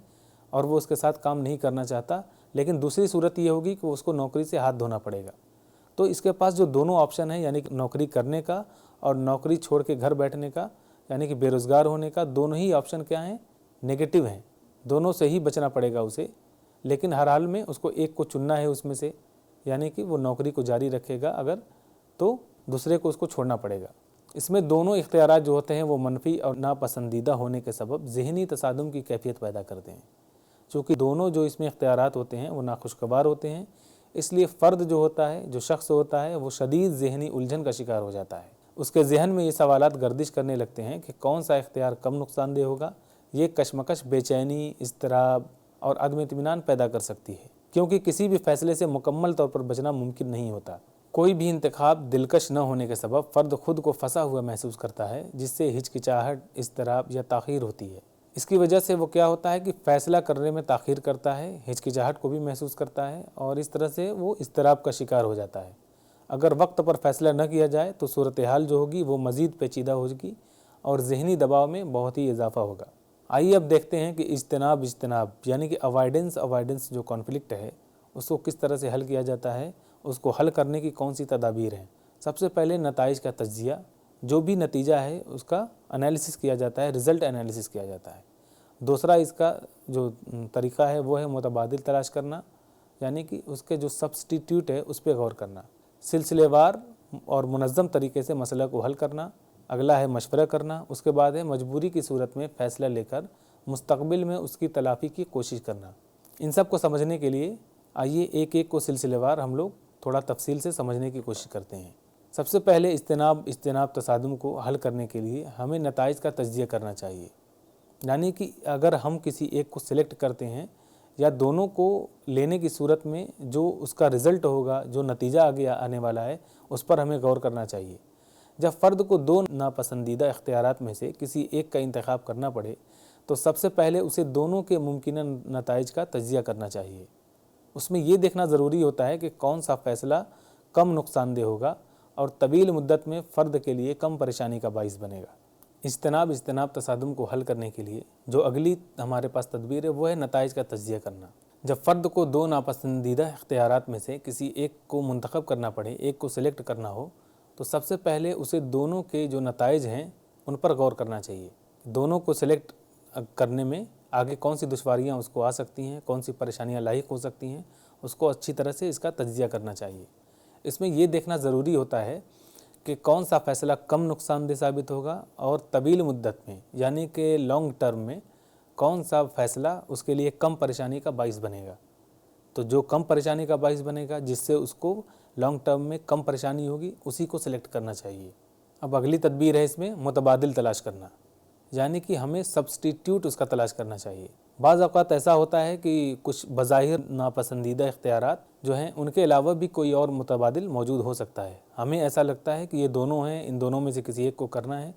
और वो उसके साथ काम नहीं करना चाहता, लेकिन दूसरी सूरत ये होगी कि उसको नौकरी से हाथ धोना पड़ेगा। तो इसके पास जो दोनों ऑप्शन है, यानी कि नौकरी करने का और नौकरी छोड़ के घर बैठने का, यानी कि बेरोज़गार होने का, दोनों ही ऑप्शन क्या हैं, नेगेटिव हैं। दोनों से ही बचना पड़ेगा उसे, लेकिन हर हाल में उसको एक को चुनना है उसमें से, यानी कि वो नौकरी को जारी रखेगा अगर, तो दूसरे को उसको छोड़ना पड़ेगा। इसमें दोनों इख्तियारात जो होते हैं वो मनफी और नापसंदीदा होने के सबब ज़हनी तसादुम की कैफियत पैदा करते हैं। चूँकि दोनों जो इसमें इख्तियारात होते हैं वो नाखुशगवार होते हैं, इसलिए फ़र्द जो होता है, जो शख्स होता है, वो शदीद ज़हनी उलझन का शिकार हो जाता है। उसके जहन में ये सवालात गर्दिश करने लगते हैं कि कौन सा इख्तियार कम नुकसानदेह होगा। ये कशमकश बेचैनी, इज़्तिराब और अदम इत्मीनान पैदा कर सकती है, क्योंकि किसी भी फ़ैसले से मुकम्मल तौर पर बचना मुमकिन नहीं होता। कोई भी इंतखाब दिलकश न होने के सबब फ़र्द खुद को फंसा हुआ महसूस करता है, जिससे हिचकिचाहट, इज़्तिराब या ताख़ीर होती है। इसकी वजह से वो क्या होता है कि फ़ैसला करने में ताख़ीर करता है, हिचकिचाहट को भी महसूस करता है और इस तरह से वो इज़्तिराब का शिकार हो जाता है। अगर वक्त पर फ़ैसला न किया जाए तो सूरत हाल जो होगी वो मज़ीद पेचीदा होगी और ज़हनी दबाव में बहुत ही इजाफ़ा होगा। आइए अब देखते हैं कि इज्तनाब यानी कि अवॉइडेंस जो कॉन्फ्लिक्ट है उसको किस तरह से हल किया जाता है, उसको हल करने की कौन सी तदाबीर हैं। सबसे पहले नताइज का तज्जिया, जो भी नतीजा है उसका एनालिसिस किया जाता है, रिज़ल्ट एनालिसिस किया जाता है। दूसरा इसका जो तरीक़ा है वो है मुतबादिल तलाश करना, यानी कि उसके जो सब्स्टिट्यूट है उस पर गौर करना। सिलसिलेवार और मुनज़्ज़म तरीके से मसला को हल करना। अगला है मशवरा करना। उसके बाद है मजबूरी की सूरत में फ़ैसला लेकर मुस्तक़बिल में उसकी तलाफ़ी की कोशिश करना। इन सब को समझने के लिए आइए एक एक को सिलसिलेवार हम लोग थोड़ा तफसील से समझने की कोशिश करते हैं। सबसे पहले इज्तनाब तसादुम को हल करने के लिए हमें नताइज का तज्जिया करना चाहिए, यानी कि अगर हम किसी एक को सिलेक्ट करते हैं या दोनों को लेने की सूरत में जो उसका रिज़ल्ट होगा, जो नतीजा आगे आने वाला है, उस पर हमें गौर करना चाहिए। जब फ़र्द को दो नापसंदीदा इख्तियारात में से किसी एक का इंतखाब करना पड़े तो सबसे पहले उसे दोनों के मुमकिन नताइज का तज्जिया करना चाहिए। उसमें ये देखना ज़रूरी होता है कि कौन सा फ़ैसला कम नुकसानदेह होगा और तवील मुद्दत में फ़र्द के लिए कम परेशानी का बाइस बनेगा। इज्तनाब तसादुम को हल करने के लिए जो अगली हमारे पास तदबीर है वो है नताइज का तज्जिया करना। जब फ़र्द को दो नापसंदीदा इख्तियारात में से किसी एक को मुंतखब करना पड़े, एक को सिलेक्ट करना हो, तो सबसे पहले उसे दोनों के जो नताइज हैं उन पर गौर करना चाहिए। दोनों को सिलेक्ट करने में आगे कौन सी दुश्वारियाँ उसको आ सकती हैं, कौन सी परेशानियाँ लाहिक हो सकती हैं, उसको अच्छी तरह से इसका तज्जिया करना चाहिए। इसमें ये देखना ज़रूरी होता है कि कौन सा फ़ैसला कम नुकसानदेह साबित होगा और तवील मुद्दत में यानी कि लॉन्ग टर्म में कौन सा फ़ैसला उसके लिए कम परेशानी का बाइस बनेगा। तो जो कम परेशानी का बाइस बनेगा, जिससे उसको लॉन्ग टर्म में कम परेशानी होगी, उसी को सिलेक्ट करना चाहिए। अब अगली तदबीर है इसमें मुतबादिल तलाश करना, यानी कि हमें सब्स्टिट्यूट उसका तलाश करना चाहिए। बाज़ औक़ात ऐसा होता है कि कुछ बज़ाहिर नापसंदीदा इख्तियारात जो हैं उनके अलावा भी कोई और मुतबादिल मौजूद हो सकता है। हमें ऐसा लगता है कि ये दोनों हैं, इन दोनों में से किसी एक को करना है,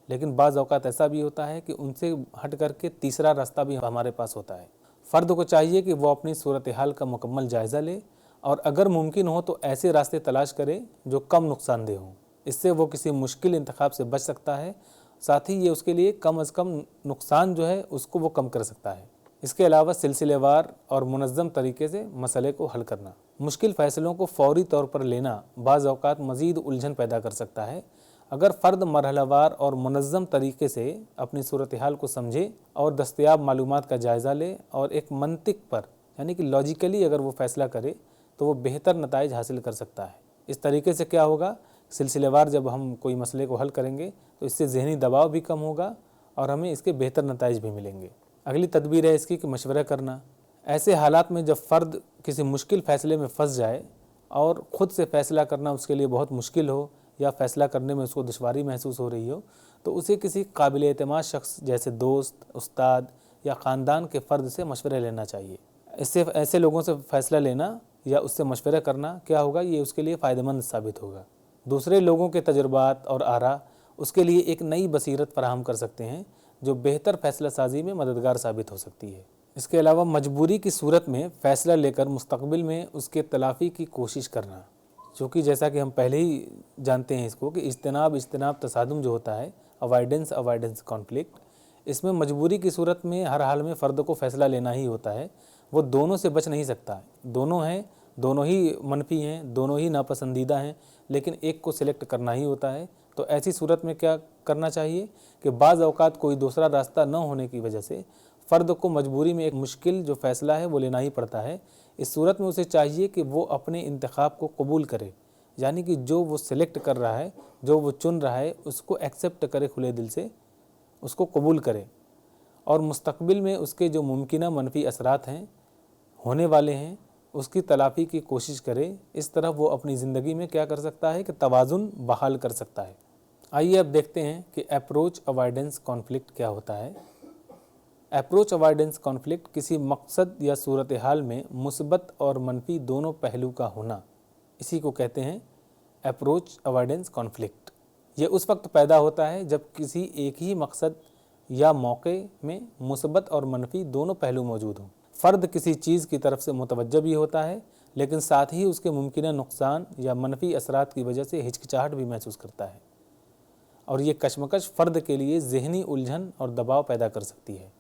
लेकिन बाज़ औक़ात ऐसा भी होता है कि उनसे हट करके तीसरा रास्ता भी हमारे पास होता है। फ़र्द को चाहिए कि वो अपनी सूरत हाल का मुकम्मल जायज़ा ले और अगर मुमकिन हो तो ऐसे रास्ते तलाश करे जो कम नुकसानदेह हों। इससे वो किसी मुश्किल इंतखाब से बच सकता है, साथ ही ये उसके लिए कम अज़ कम नुकसान जो है उसको वो कम कर सकता है। इसके अलावा सिलसिलेवार और मुनज़्ज़म तरीके से मसले को हल करना। मुश्किल फ़ैसलों को फ़ौरी तौर पर लेना बाज़ औक़ात मज़ीद उलझन पैदा कर सकता है। अगर फ़र्द मरहलावार और मुनज़्ज़म तरीके से अपनी सूरत हाल को समझे और दस्तयाब मालूमात का जायज़ा ले और एक मंतिक पर यानी कि लॉजिकली अगर वो फ़ैसला करे तो वो बेहतर नताइज हासिल कर सकता है। इस तरीके से क्या होगा, सिलसिलेवार जब हम कोई मसले को हल करेंगे तो इससे ज़हनी दबाव भी कम होगा और हमें इसके बेहतर नताइज भी मिलेंगे। अगली तदबीर है इसकी कि मशवरा करना। ऐसे हालात में जब फ़र्द किसी मुश्किल फ़ैसले में फंस जाए और ख़ुद से फ़ैसला करना उसके लिए बहुत मुश्किल हो या फ़ैसला करने में उसको दुश्वारी महसूस हो रही हो, तो उसे किसी काबिल एतमाद शख्स जैसे दोस्त, उस्ताद या ख़ानदान के फ़र्द से मशवरा लेना चाहिए। इससे ऐसे लोगों से फ़ैसला लेना या उससे मशवरा करना क्या होगा, ये उसके लिए फ़ायदेमंद साबित होगा। दूसरे लोगों के तजुर्बात और आरा उसके लिए एक नई बसीरत फराहम कर सकते हैं जो बेहतर फ़ैसला साजी में मददगार साबित हो सकती है। इसके अलावा मजबूरी की सूरत में फ़ैसला लेकर मुस्तक़बिल में उसके तलाफ़ी की कोशिश करना, चूँकि जैसा कि हम पहले ही जानते हैं इसको कि इज्तनाब तसादुम जो होता है, अवॉइडेंस कॉन्फ्लिक्ट, इसमें मजबूरी की सूरत में हर हाल में फ़र्द को फ़ैसला लेना ही होता है। वो दोनों से बच नहीं सकता, दोनों हैं, दोनों ही मनफी हैं, दोनों ही नापसंदीदा हैं, लेकिन एक को सिलेक्ट करना ही होता है। तो ऐसी सूरत में क्या करना चाहिए कि बाज़ औक़ात कोई दूसरा रास्ता न होने की वजह से फ़र्द को मजबूरी में एक मुश्किल जो फ़ैसला है वो लेना ही पड़ता है। इस सूरत में उसे चाहिए कि वो अपने इंतखाब को कबूल करे, यानी कि जो वो सिलेक्ट कर रहा है, जो वो चुन रहा है, उसको एक्सेप्ट करे, खुले दिल से उसको कबूल करे और मुस्तक़बिल में उसके जो मुमकिना मनफी असरात हैं, होने वाले हैं, उसकी तलाफ़ी की कोशिश करे। इस तरह वो अपनी ज़िंदगी में क्या कर सकता है कि तवाज़ुन बहाल कर सकता है। आइए अब देखते हैं कि अप्रोच अवॉइडेंस कॉन्फ्लिक्ट क्या होता है। अप्रोच अवॉइडेंस कॉन्फ्लिक्ट किसी मकसद या सूरत हाल में मुस्बत और मनफी दोनों पहलू का होना, इसी को कहते हैं अप्रोच अवॉइडेंस कॉन्फ्लिक्ट। ये उस वक्त पैदा होता है जब किसी एक ही मकसद या मौके में मुस्बत और मनफी दोनों पहलू मौजूद हों। फ़र्द किसी चीज़ की तरफ से मुतवज्जह भी होता है, लेकिन साथ ही उसके मुमकिन नुकसान या मनफी असरात की वजह से हिचकिचाहट भी महसूस करता है और ये कशमकश फ़र्द के लिए ज़हनी उलझन और दबाव पैदा कर सकती है।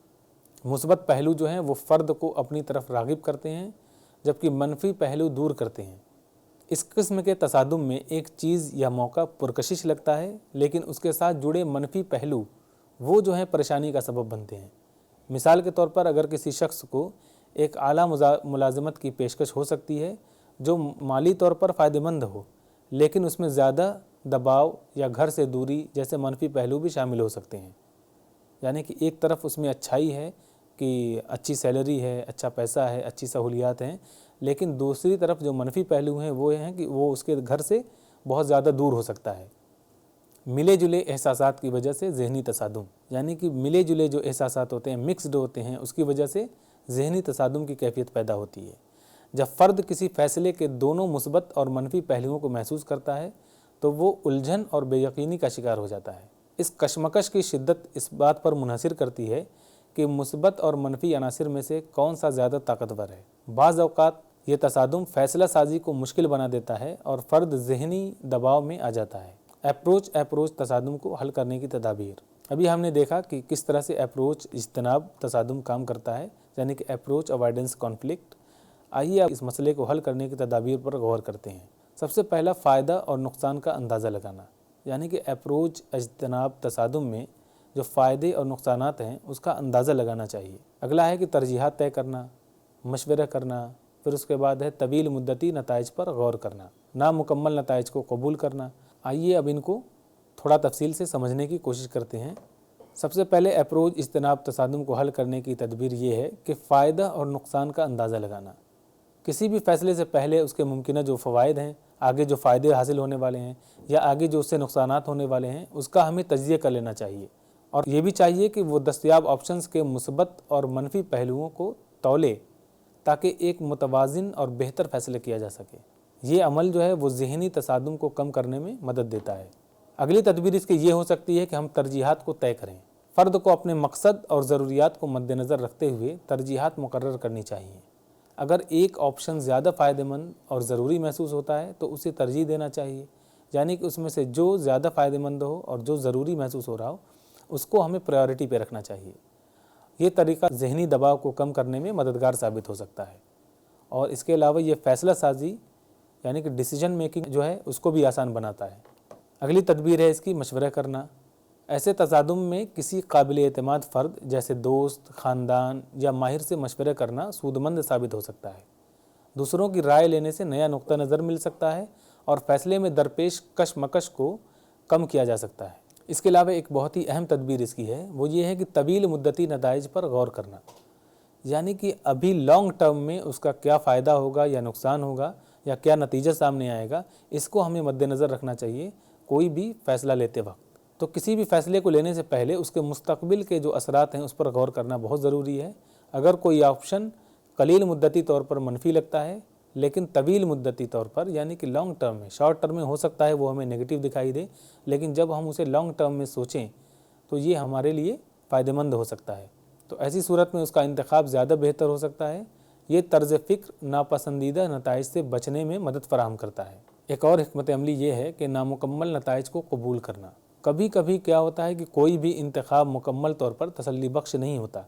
मुस्बत पहलू जो हैं वो फ़र्द को अपनी तरफ राग़िब करते हैं, जबकि मनफी पहलू दूर करते हैं। इस किस्म के तसादुम में एक चीज़ या मौका पुरकशिश लगता है, लेकिन उसके साथ जुड़े मनफी पहलू वो जो हैं परेशानी का सबब बनते हैं। मिसाल के तौर पर अगर किसी शख्स को एक आला मुलाज़मत की पेशकश हो सकती है जो माली तौर पर फ़ायदेमंद हो, लेकिन उसमें ज़्यादा दबाव या घर से दूरी जैसे मनफी पहलू भी शामिल हो सकते हैं। यानी कि एक तरफ उसमें अच्छाई है कि अच्छी सैलरी है, अच्छा पैसा है, अच्छी सहूलियात हैं, लेकिन दूसरी तरफ जो मनफी पहलू हैं वो हैं कि वो उसके घर से बहुत ज़्यादा दूर हो सकता है। मिले जुले एहसासात की वजह से ज़हनी तसादुम, यानी कि मिले जुले जो एहसासात होते हैं, मिक्स्ड होते हैं, उसकी वजह से ज़हनी तसादुम की कैफियत पैदा होती है। जब फ़र्द किसी फ़ैसले के दोनों मुस्बत और मनफी पहलुओं को महसूस करता है तो वो उलझन और बेयकीनी का शिकार हो जाता है। इस कशमकश की शिद्दत इस बात पर मुनहसिर करती है कि मुस्बत और मनफी अनासिर में से कौन सा ज़्यादा ताकतवर है। बाज़ औक़ात ये तसादुम फ़ैसला साजी को मुश्किल बना देता है और फ़र्द ज़हनी दबाव में आ जाता है। अप्रोच तसादुम को हल करने की तदाबीर। अभी हमने देखा कि किस तरह से अप्रोच इज्तनाब तसादुम काम करता है, यानी कि अप्रोच अवॉइडेंस कॉन्फ्लिक्ट। आइए अब इस मसले को हल करने की तदाबीर पर गौर करते हैं। सबसे पहला फ़ायदा और नुकसान का अंदाज़ा लगाना, यानी कि अप्रोच इज्तनाब तसादुम में जो फ़ायदे और नुकसानात हैं उसका अंदाज़ा लगाना चाहिए। अगला है कि तरजीहात तय करना, मशवरा करना, फिर उसके बाद है तवील मुद्दती नताइज पर गौर करना, नामुकम्मल नताइज को कबूल करना। आइए अब इनको थोड़ा तफसील से समझने की कोशिश करते हैं। सबसे पहले अप्रोच इज्तनाब तसादुम को हल करने की तदबीर ये है कि फ़ायदा और नुकसान का अंदाज़ा लगाना। किसी भी फ़ैसले से पहले उसके मुमकिन जो फ़वाइद हैं, आगे जो फ़ायदे हासिल होने वाले हैं या आगे जो उससे नुकसानात होने वाले हैं, उसका हमें तज्ज़िया कर लेना चाहिए। और ये भी चाहिए कि वो दस्तयाब ऑप्शंस के मुस्बत और मनफी पहलुओं को तौले, ताकि एक मुतवाज़िन और बेहतर फ़ैसला किया जा सके। ये अमल जो है वो ज़हनी तसादुम को कम करने में मदद देता है। अगली तदबीर इसकी ये हो सकती है कि हम तरजीहात को तय करें। फ़र्द को अपने मकसद और ज़रूरियात को मद्देनज़र रखते हुए तरजीहात मुकर्रर करनी चाहिए। अगर एक ऑप्शन ज़्यादा फ़ायदेमंद और ज़रूरी महसूस होता है तो उसे तरजीह देना चाहिए, यानी कि उसमें से जो ज़्यादा फ़ायदेमंद हो और जो ज़रूरी महसूस हो रहा हो उसको हमें प्रायोरिटी पे रखना चाहिए। ये तरीका ज़हनी दबाव को कम करने में मददगार साबित हो सकता है और इसके अलावा ये फ़ैसला साजी यानी कि डिसीजन मेकिंग जो है उसको भी आसान बनाता है। अगली तदबीर है इसकी मशवरा करना। ऐसे तसादुम में किसी काबिल एतमाद फ़र्द जैसे दोस्त, ख़ानदान या माहिर से मशवरा करना सूदमंद साबित हो सकता है। दूसरों की राय लेने से नया नुक्ता नज़र मिल सकता है और फ़ैसले में दरपेश कशमकश को कम किया जा सकता है। इसके अलावा एक बहुत ही अहम तदबीर इसकी है, वो ये है कि तवील मुद्दती नताइज पर गौर करना, यानी कि अभी लॉन्ग टर्म में उसका क्या फ़ायदा होगा या नुकसान होगा या क्या नतीजा सामने आएगा, इसको हमें मद्देनज़र रखना चाहिए कोई भी फ़ैसला लेते वक्त। तो किसी भी फ़ैसले को लेने से पहले उसके मुस्तक़बिल के जो असरात हैं उस पर गौर करना बहुत ज़रूरी है। अगर कोई ऑप्शन कलील मुद्दती तौर पर मनफी लगता है लेकिन तवील मुद्दती तौर पर यानी कि लॉन्ग टर्म में, शॉर्ट टर्म में हो सकता है वो हमें नेगेटिव दिखाई दे, लेकिन जब हम उसे लॉन्ग टर्म में सोचें तो ये हमारे लिए फ़ायदेमंद हो सकता है। तो ऐसी सूरत में उसका इंतखाब ज़्यादा बेहतर हो सकता है। ये तर्ज़ फ़िक्र नापसंदीदा नताइज से बचने में मदद फ़राहम करता है। एक और हिकमत अमली ये है कि नामुकम्मल नताइज को कबूल करना। कभी कभी क्या होता है कि कोई भी इंतखाब मुकम्मल तौर पर तसल्ली बख्श नहीं होता,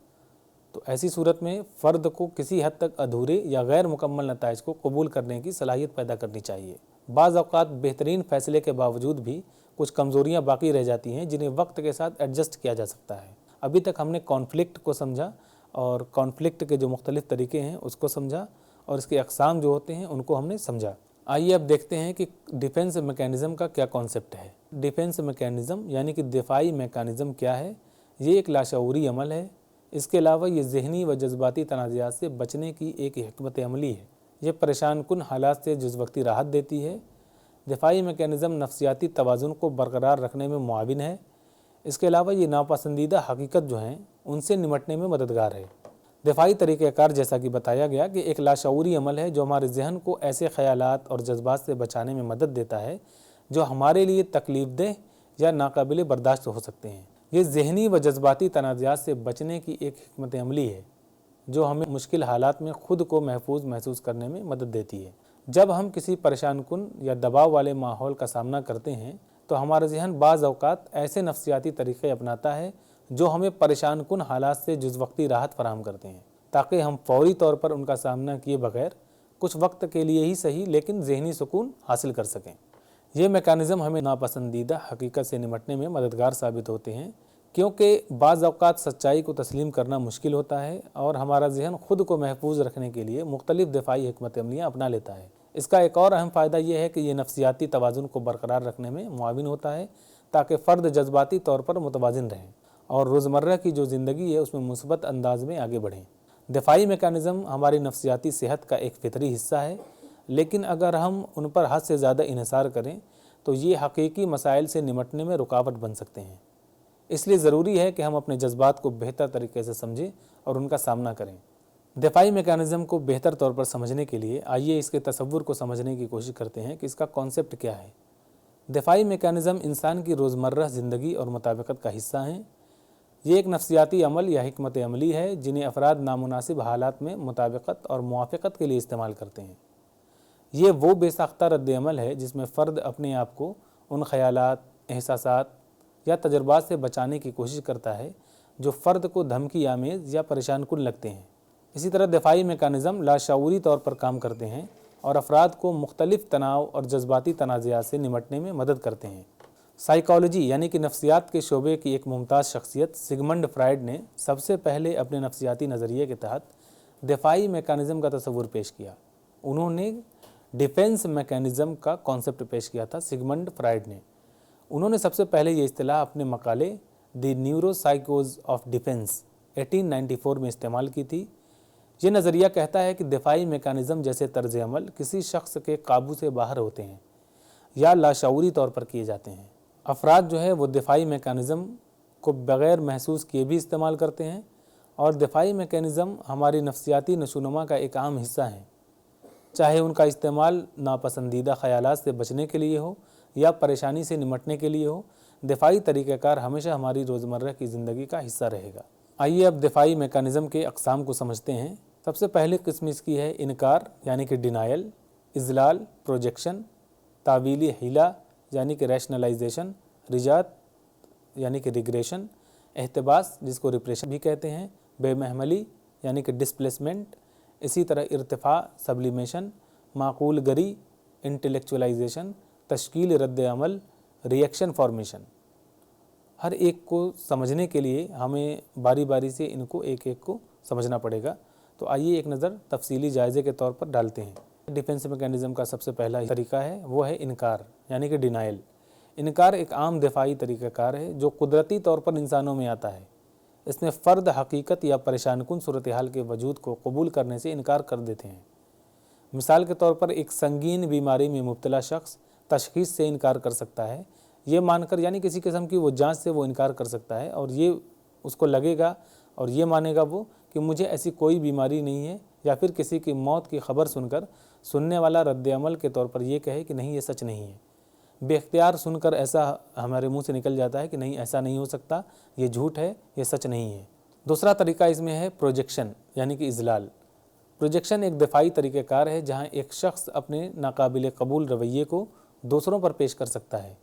तो ऐसी सूरत में फ़र्द को किसी हद तक अधूरे या गैर मुकम्मल नताइज को कबूल करने की सलाहियत पैदा करनी चाहिए। बाज़ औक़ात बेहतरीन फ़ैसले के बावजूद भी कुछ कमज़ोरियाँ बाकी रह जाती हैं जिन्हें वक्त के साथ एडजस्ट किया जा सकता है। अभी तक हमने कॉन्फ्लिक्ट को समझा और कॉन्फ्लिक्ट के जो मुख्तलिफ़ तरीके हैं उसको समझा और इसके अक़साम जो होते हैं उनको हमने समझा। आइए अब देखते हैं कि डिफेंस मैकेनिज़्म का क्या कॉन्सेप्ट है। डिफेंस मैकेनिज़्म यानी कि दिफाई मैकेनिज़्म क्या है? ये एक लाशऊरी अमल है। इसके अलावा ये ज़हनी व जज्बाती तनाज़ात से बचने की एक हिकमत अमली है। ये परेशान कुन हालात से जुज़ वक्ती राहत देती है। दिफाई मैकेनिज़्म नफ्सियाती तवाज़ुन को बरकरार रखने में मुआविन है। इसके अलावा ये नापसंदीदा हकीकत जो हैं उनसे निमटने में मददगार है। दिफाई तरीक़ाकार जैसा कि बताया गया कि एक लाशऊरी अमल है जो हमारे जहन को ऐसे ख़यालात और जज्बात से बचाने में मदद देता है जो हमारे लिए तकलीफ़देह या नाकाबिल बर्दाश्त हो सकते हैं। ये ज़हनी व जज्बाती तनाज़ात से बचने की एक हिकमत अमली है जो हमें मुश्किल हालात में ख़ुद को महफूज महसूस करने में मदद देती है। जब हम किसी परेशान कुन या दबाव वाले माहौल का सामना करते हैं तो हमारा जहन बाज़ औक़ात ऐसे नफ्सियाती तरीक़े अपनाता है जो हमें परेशान कुन हालात से जुज़ वक्ती राहत फ़राहम करते हैं, ताकि हम फ़ौरी तौर पर उनका सामना किए बगैर कुछ वक्त के लिए ही सही लेकिन ज़हनी सुकून हासिल कर सकें। ये मैकेनिज़्म हमें नापसंदीदा हकीकत से निमटने में मददगार साबित होते हैं, क्योंकि बाज़ औक़ात सच्चाई को तस्लीम करना मुश्किल होता है और हमारा जहन ख़ुद को महफूज रखने के लिए मुख्तलिफ़ दिफाई हिकमत अमलियाँ अपना लेता है। इसका एक और अहम फ़ायदा यह है कि ये नफ्सियाती तवाज़ुन को बरकरार रखने में मुआविन होता है, ताकि फ़र्द जज्बाती तौर पर मुतवाज़िन रहें और रोज़मर्रा की जो ज़िंदगी है उसमें मुस्बत अंदाज़ में आगे बढ़ें। दिफाई मैकेनिज़्म हमारी नफ्सियाती सेहत का एक फ़ितरी हिस्सा है, लेकिन अगर हम उन पर हद से ज़्यादा इन्हिसार करें तो ये हकीकी मसाइल से निमटने में रुकावट बन सकते हैं। इसलिए ज़रूरी है कि हम अपने जज्बात को बेहतर तरीके से समझें और उनका सामना करें। दिफाई मैकेनिज़्म को बेहतर तौर पर समझने के लिए आइए इसके तसव्वुर को समझने की कोशिश करते हैं कि इसका कॉन्सेप्ट क्या है। दिफाई मैकेनिज़्म इंसान की रोज़मर्रा ज़िंदगी और मुताबिकत का हिस्सा हैं। ये एक नफ्सियाती अमल या हिकमत अमली है जिन्हें अफराद नामुनासिब हालात में मुताबिकत और मुआफ़क़त के लिए इस्तेमाल करते हैं। ये वो बेसाख्ता रद्द-ए-अमल है जिसमें फ़र्द अपने आप को उन ख़यालात, एहसासात या तजुर्बात से बचाने की कोशिश करता है जो फ़र्द को धमकी आमेज़ या परेशान कुन लगते हैं। इसी तरह दिफाई मैकेनिज़्म लाशऊरी तौर पर काम करते हैं और अफराद को मुख्तलिफ तनाव और जज्बाती तनाज़ात से निमटने में मदद करते हैं। साइकोलॉजी यानी कि नफ्सियात के शोबे की एक मुमताज़ शख्सियत सिगमंड फ्राइड ने सबसे पहले अपने नफ्सियाती नज़रिए के तहत दिफाई मैकेनिज़्म का तस्वुर पेश किया। उन्होंने डिफेंस मैकेनिज़्म का कॉन्सेप्ट पेश किया था सिगमंड फ्राइड ने। उन्होंने सबसे पहले ये इस्तिलाह अपने मकाले द न्यूरोसाइकोज ऑफ डिफेंस 1894 में इस्तेमाल की थी। ये नज़रिया कहता है कि दिफाई मैकेनिज़्म जैसे तर्ज अमल किसी शख्स के काबू से बाहर होते हैं या लाशऊरी तौर पर किए जाते हैं। अफराद जो है वो दिफाई मैकेनिज़्म को बग़ैर महसूस किए भी इस्तेमाल करते हैं और दिफाई मैकेनिज़्म हमारी नफ्सियाती नशोनुमा का एक अहम हिस्सा है, चाहे उनका इस्तेमाल नापसंदीदा ख़यालात से बचने के लिए हो या परेशानी से निमटने के लिए हो। दिफाई तरीक़ाकार हमेशा हमारी रोज़मर्रा की ज़िंदगी का हिस्सा रहेगा। आइए अब दिफाई मैकेनिज़्म के अक़साम को समझते हैं। सबसे पहली किस्म इसकी है इनकार यानी कि डिनायल, इज़लाल प्रोजेक्शन, तावीली हीला यानी कि रैशनलाइजेशन, रिजात यानी कि रिग्रेशन, एहतबास जिसको रिप्रेशन भी कहते हैं, बेमहमली यानी कि डिस्प्लेसमेंट, इसी तरह इर्तिफ़ा सब्लिमेशन, माकूल गरी इंटेलेक्चुअलाइजेशन, तश्कील रद्द अमल, रिएक्शन फॉर्मेशन। हर एक को समझने के लिए हमें बारी बारी से इनको एक एक को समझना पड़ेगा। तो आइए एक नज़र तफसीली जायज़े के तौर पर डालते हैं। डिफेंस मैकेनिज़्म का सबसे पहला तरीका है वो है इनकार यानी कि डिनाइल। इनकार एक आम दिफाई तरीक़ाकार है जो कुदरती तौर पर इंसानों में आता है। इसमें फ़र्द हकीकत या परेशानकुन सूरत हाल के वजूद को कबूल करने से इनकार कर देते हैं। मिसाल के तौर पर एक संगीन बीमारी में मुब्तला शख्स तशख़ीस से इनकार कर सकता है, ये मानकर यानी किसी किस्म की वो जांच से वो इनकार कर सकता है और ये उसको लगेगा और ये मानेगा वो कि मुझे ऐसी कोई बीमारी नहीं है, या फिर किसी की मौत की खबर सुनकर सुनने वाला रद्द अमल के तौर पर ये कहे कि नहीं ये सच नहीं है। बेख्तियार सुनकर ऐसा हमारे मुंह से निकल जाता है कि नहीं ऐसा नहीं हो सकता, ये झूठ है, ये सच नहीं है। दूसरा तरीका इसमें है प्रोजेक्शन यानी कि इज़लाल। प्रोजेक्शन एक दिफाई तरीक़ाकार है जहाँ एक शख्स अपने नाकाबिल कबूल रवैये को दूसरों पर पेश कर सकता है।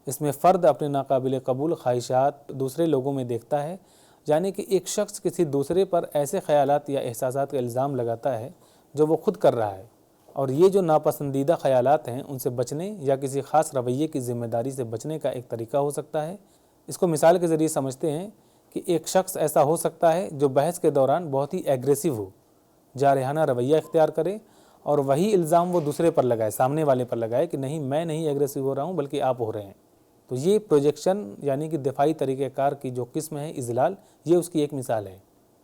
इसमें फ़र्द अपने नाकाबिल कबूल ख्वाहिशात दूसरे लोगों में देखता है, यानी कि एक शख्स किसी दूसरे पर ऐसे ख़यालात या एहसासात का इल्ज़ाम लगाता है जो वो ख़ुद कर रहा है, और ये जो नापसंदीदा ख़यालात हैं उनसे बचने या किसी ख़ास रवैये की ज़िम्मेदारी से बचने का एक तरीका हो सकता है। इसको मिसाल के ज़रिए समझते हैं कि एक शख्स ऐसा हो सकता है जो बहस के दौरान बहुत ही एग्रेसिव हो, जारहाना रवैया इख्तियार करे और वही इल्ज़ाम वो दूसरे पर लगाए, सामने वाले पर लगाए कि नहीं मैं नहीं एग्रेसिव हो रहा हूँ बल्कि आप हो रहे हैं। तो ये प्रोजेक्शन यानी कि दिफाई तरीक़ाकार की जो किस्म है इज़लाल, ये उसकी एक मिसाल है।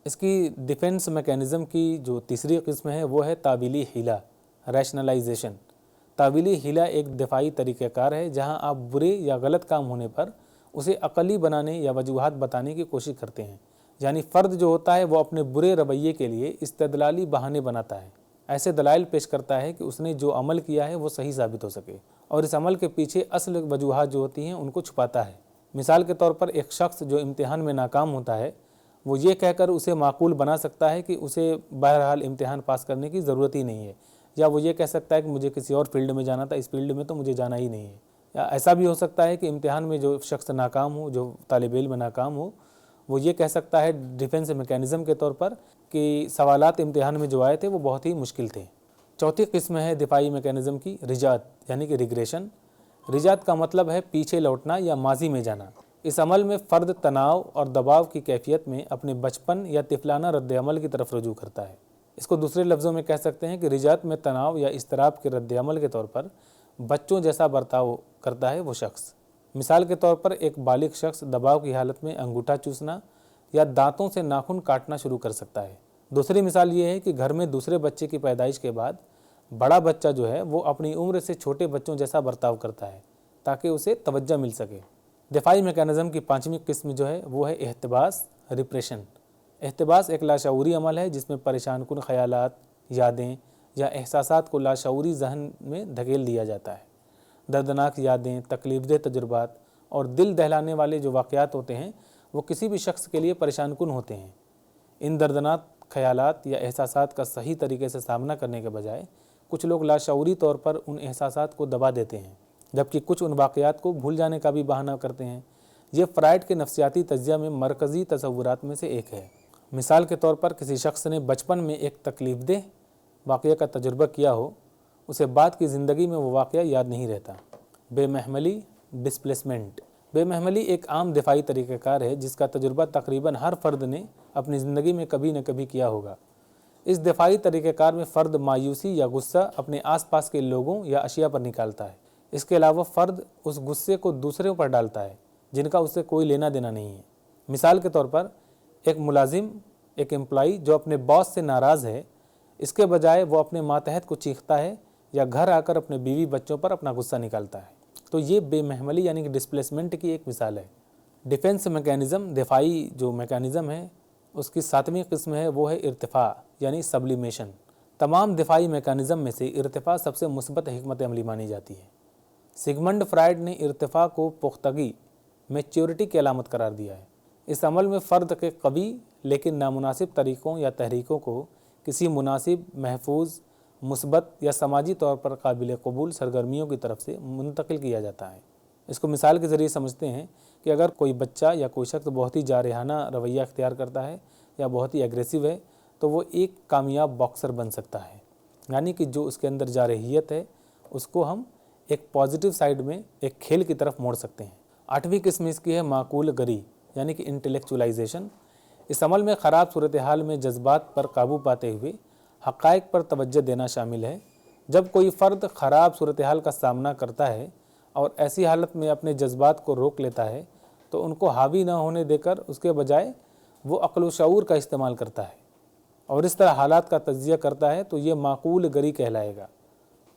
इसकी डिफेंस मैकेनिज़्म की जो तीसरी किस्म है वो है तावीली हीला रैशनलाइजेशन। तावीली हीला एक दिफाई तरीक़ाकार है जहाँ आप बुरे या गलत काम होने पर उसे अक़ली बनाने या वजूहात बताने की कोशिश करते हैं। यानी फ़र्द जो होता है वो अपने बुरे रवैये के लिए इस्तेदलाली बहाने बनाता है, ऐसे दलाइल पेश करता है कि उसने जो अमल किया है वो सही साबित हो सके, और इस अमल के पीछे असल वजूहात जो होती हैं उनको छुपाता है। मिसाल के तौर पर एक शख्स जो इम्तिहान में नाकाम होता है वो ये कहकर उसे माकूल बना सकता है कि उसे बहरहाल इम्तिहान पास करने की ज़रूरत ही नहीं है, या वो ये कह सकता है कि मुझे किसी और फील्ड में जाना था, इस फील्ड में तो मुझे जाना ही नहीं है। या ऐसा भी हो सकता है कि इम्तिहान में जो शख्स नाकाम हो, जो तालिब इल्म नाकाम हो, वो ये कह सकता है डिफेंस मैकेनिज़्म के तौर पर कि सवालात इम्तिहान में जो आए थे वो बहुत ही मुश्किल थे। चौथी किस्म है दिफाई मैकेनिज़्म की रिजात यानी कि रिग्रेशन। रिजात का मतलब है पीछे लौटना या माजी में जाना। इस अमल में फ़र्द तनाव और दबाव की कैफियत में अपने बचपन या तिफलाना रद्द अमल की तरफ रुजू करता है। इसको दूसरे लफ्ज़ों में कह सकते हैं कि रिजात में तनाव या इस्तराब के रद्द अमल के तौर पर बच्चों जैसा बर्ताव करता है वो शख्स। मिसाल के तौर पर एक बालिग शख्स दबाव की हालत में अंगूठा चूसना या दांतों से नाखून काटना शुरू कर सकता है। दूसरी मिसाल ये है कि घर में दूसरे बच्चे की पैदाइश के बाद बड़ा बच्चा जो है वो अपनी उम्र से छोटे बच्चों जैसा बर्ताव करता है ताकि उसे तवज्जो मिल सके। दिफाई मैकेनिज़्म की पांचवी किस्म जो है वो है एहतबास रिप्रेशन। एहतबास एक लाशऊरी अमल है जिसमें परेशान कुन ख़यालात, यादें या एहसासात को लाशऊरी जहन में धकेल दिया जाता है। दर्दनाक यादें, तकलीफ़देह तजुर्बात और दिल दहलाने वाले जो वाक़यात होते हैं वो किसी भी शख्स के लिए परेशान कुन होते हैं। इन दर्दनाक ख़यालात या एहसासात का सही तरीके से सामना करने के बजाय कुछ लोग लाशऊरी तौर पर उन एहसासात को दबा देते हैं, जबकि कुछ उन वाक़यात को भूल जाने का भी बहाना करते हैं। ये फ्राइड के नफ्सियाती तज्ज़िया में मरकज़ी तसव्वुरात में से एक है। मिसाल के तौर पर किसी शख्स ने बचपन में एक तकलीफ़देह वाक़या का तजुर्बा किया हो उसे बाद की ज़िंदगी में वो वाक़या याद नहीं रहता। बेमहमली, डिस्प्लेसमेंट। बेमहमली एक आम दिफाई तरीक़ाकार है जिसका तजुर्बा तकरीबन हर फ़र्द ने अपनी ज़िंदगी में कभी न कभी किया होगा। इस दिफाई तरीक़ाकार में फ़र्द मायूसी या गुस्सा अपने आसपास के लोगों या अशिया पर निकालता है। इसके अलावा फ़र्द उस गुस्से को दूसरों पर डालता है जिनका उससे कोई लेना देना नहीं है। मिसाल के तौर पर एक मुलाजिम, एक एम्प्लॉई जो अपने बॉस से नाराज़ है, इसके बजाय वो अपने मातहत को चीखता है या घर आकर अपने बीवी बच्चों पर अपना गुस्सा निकालता है। तो ये बेमहमली यानी कि डिस्प्लेसमेंट की एक मिसाल है। डिफेंस मैकेनिज़्म, दिफाई जो मैकेनिज़्म है उसकी 7वीं किस्म है, वो है इर्तिफ़ा यानी सब्लिमेशन। तमाम दिफाई मैकेनिज़्म में से इर्तिफ़ा सबसे मुस्बत हिकमत अमली मानी जाती है। सिगमंड फ्राइड ने इर्तिफ़ा को पुख्तगी, मैच्योरिटी की अलामत करार दिया है। इस अमल में फ़र्द के कवी लेकिन नामुनासिब तरीक़ों या तहरीकों को किसी मुनासिब, महफूज, मुस्बत या समाजी तौर पर काबिल कबूल सरगर्मियों की तरफ से मुंतकिल किया जाता है। इसको मिसाल के ज़रिए समझते हैं कि अगर कोई बच्चा या कोई शख्स बहुत ही जारहाना रवैया अख्तियार करता है या बहुत ही एग्रेसिव है तो वो एक कामयाब बॉक्सर बन सकता है। यानी कि जो उसके अंदर जारहियत है उसको हम एक पॉजिटिव साइड में, एक खेल की तरफ मोड़ सकते हैं। 8वीं किस्म इसकी है माकूल गरी यानी कि इंटेलेक्चुअलाइजेशन। इस अमल में ख़राब सूरत हाल में जज्बात पर काबू पाते हुए हक़ाइक़ पर तवज्जो देना शामिल है। जब कोई फ़र्द ख़राब सूरत हाल का सामना करता है और ऐसी हालत में अपने जज्बात को रोक लेता है तो उनको हावी न होने देकर उसके बजाय वो अक़्ल व शऊर का इस्तेमाल करता है और इस तरह हालात का तज्ज़िया करता है तो ये माकूल गरी कहलाएगा।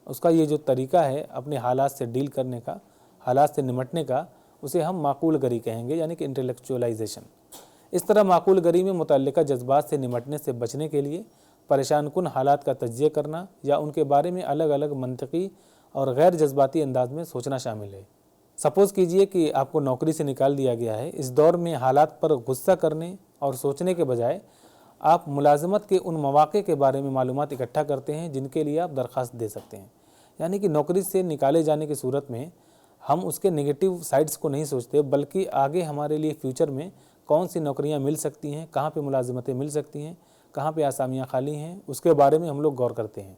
उसका ये जो तरीक़ा है अपने हालात से डील करने का, हालात से निमटने का, उसे हम माकूल गरी कहेंगे यानी कि इंटेलेक्चुअलाइजेशन। इस तरह माकूल गरी में मुतल्लिका जज्बात से निमटने से बचने के लिए परेशान कुन हालात का तज्ज़िया करना या उनके बारे में अलग अलग मंतकी और गैर जज्बाती अंदाज में सोचना शामिल है। सपोज़ कीजिए कि आपको नौकरी से निकाल दिया गया है। इस दौर में हालात पर गुस्सा करने और सोचने के बजाय आप मुलाजमत के उन मौक़े के बारे में मालूमात इकट्ठा करते हैं जिनके लिए आप दरख्वास्त दे सकते हैं। यानी कि नौकरी से निकाले जाने की सूरत में हम उसके नेगेटिव साइड्स को नहीं सोचते बल्कि आगे हमारे लिए फ्यूचर में कौन सी नौकरियां मिल सकती हैं, कहाँ पे मुलाजमतें मिल सकती हैं, कहाँ पे आसामियाँ खाली हैं, उसके बारे में हम लोग गौर करते हैं।